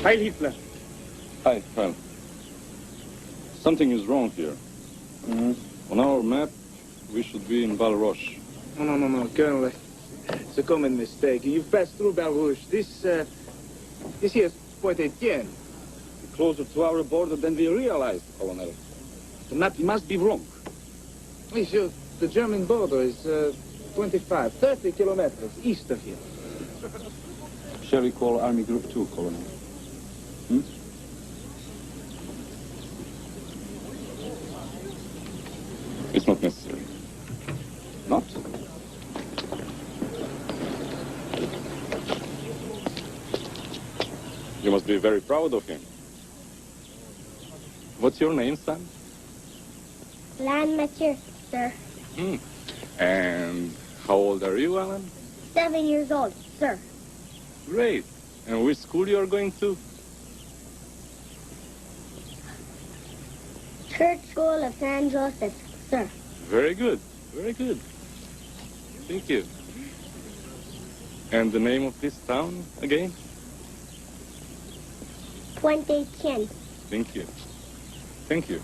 Heil Hitler. Hi, well, something is wrong here. On our map, we should be in Balrosh. No, Colonel. It's a common mistake. You've passed through Barouche. This here is Point Etienne. Closer to our border than we realized, Colonel. The map must be wrong. Monsieur, the German border is 30 kilometers east of here. Shall we call Army Group 2, Colonel? It's not necessary. Not? You must be very proud of him. What's your name, son? Lan Mathieu, sir. And how old are you, Alan? 7 years old, sir. Great. And which school you are going to? Church School of San Joseph, sir. Very good. Very good. Thank you. And the name of this town again? Point Etienne. Thank you. Thank you.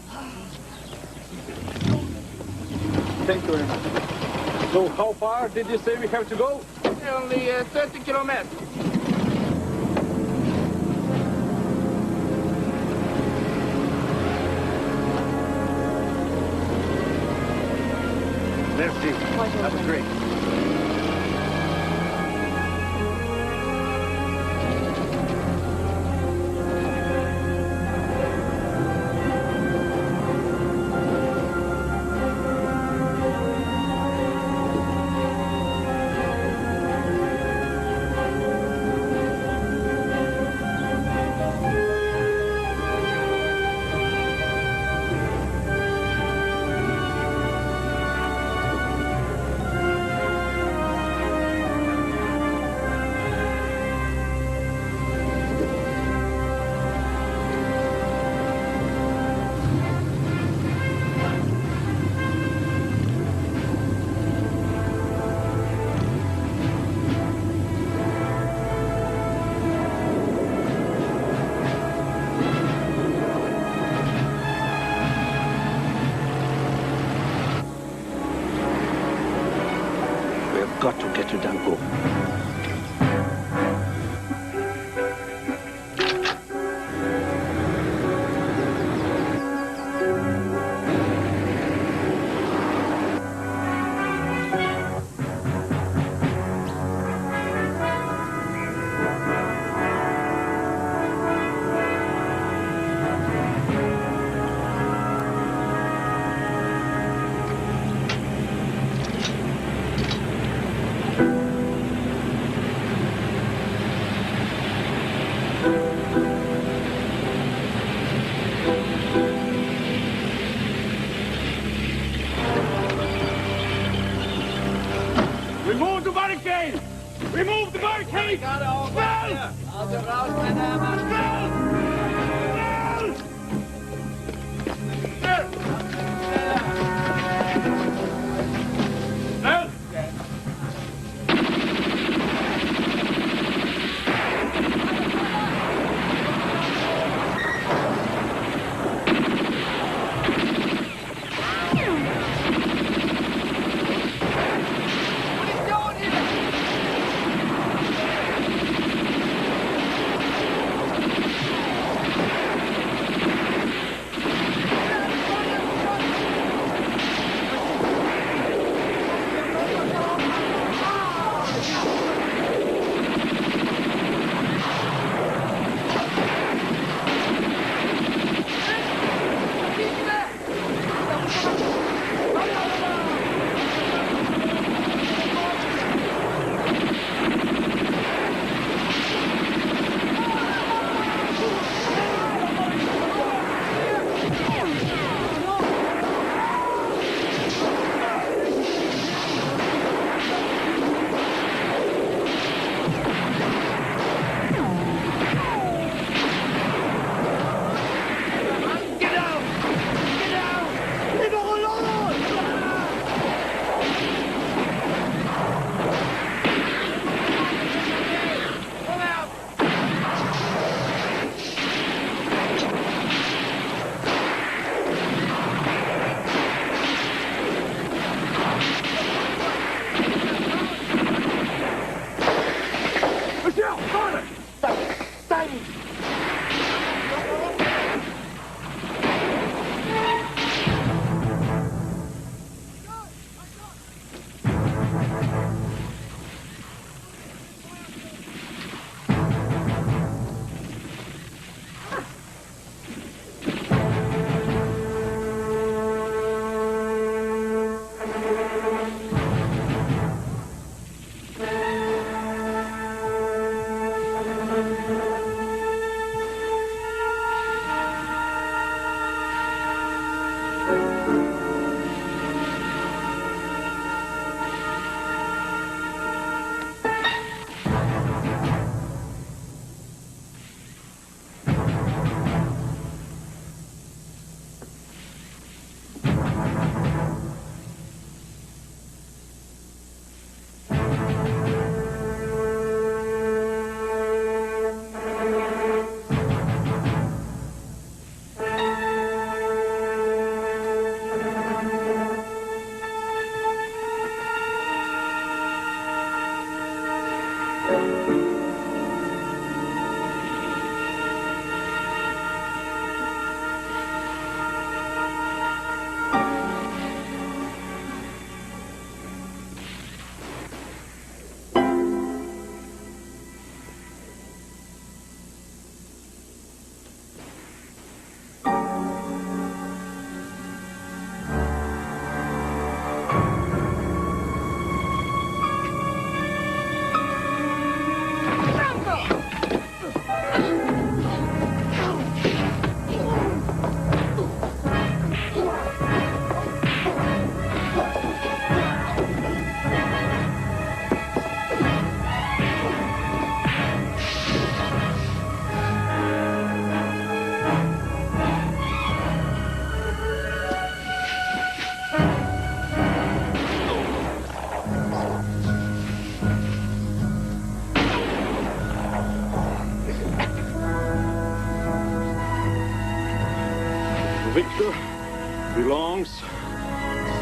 Thank you very much. So how far did you say we have to go? Only 30 kilometers. Merci. That was great. Got to get to Danko. Remove the barricade! Remove the barricade!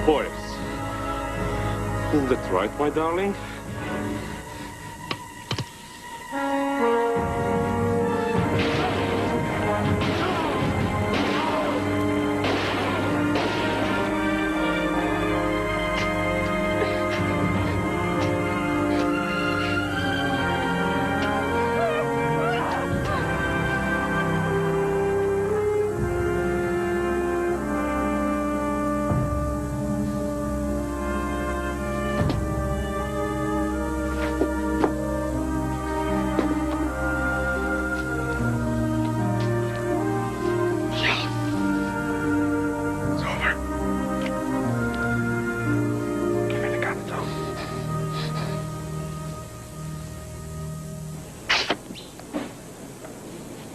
course. That's right, my darling.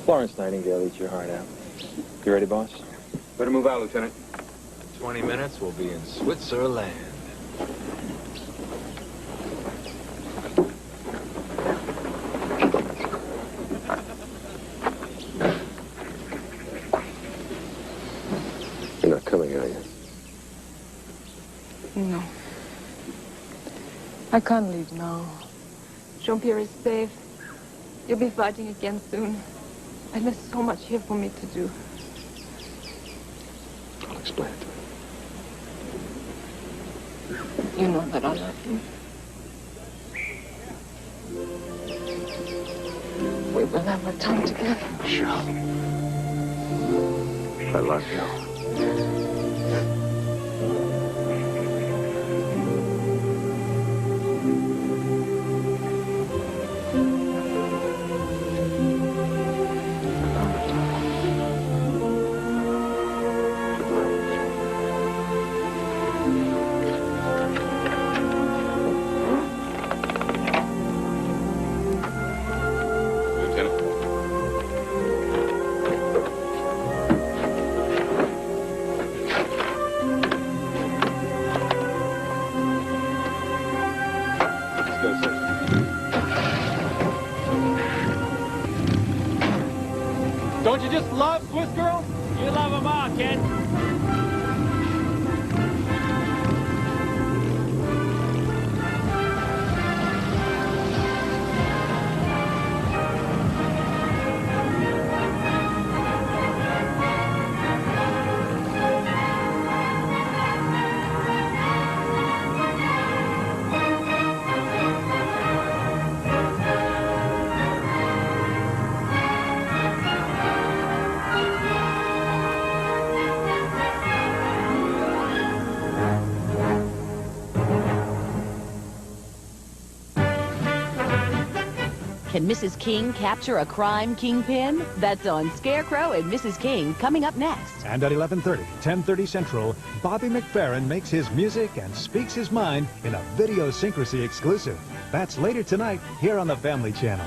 Florence Nightingale eats your heart out. You ready, boss? Better move out, Lieutenant. 20 minutes, we'll be in Switzerland. You're not coming, are you? No. I can't leave now. Jean-Pierre is safe. You'll be fighting again soon. And there's so much here for me to do. I'll explain it to you. You know that I love you. We will have a time together. Sure. I love you. Don't you just love Swiss girls? You love them all, kid. Can Mrs. King capture a crime kingpin? That's on Scarecrow and Mrs. King coming up next. And at 11:30, 10:30 Central, Bobby McFerrin makes his music and speaks his mind in a Video Syncrasy exclusive. That's later tonight here on the Family Channel.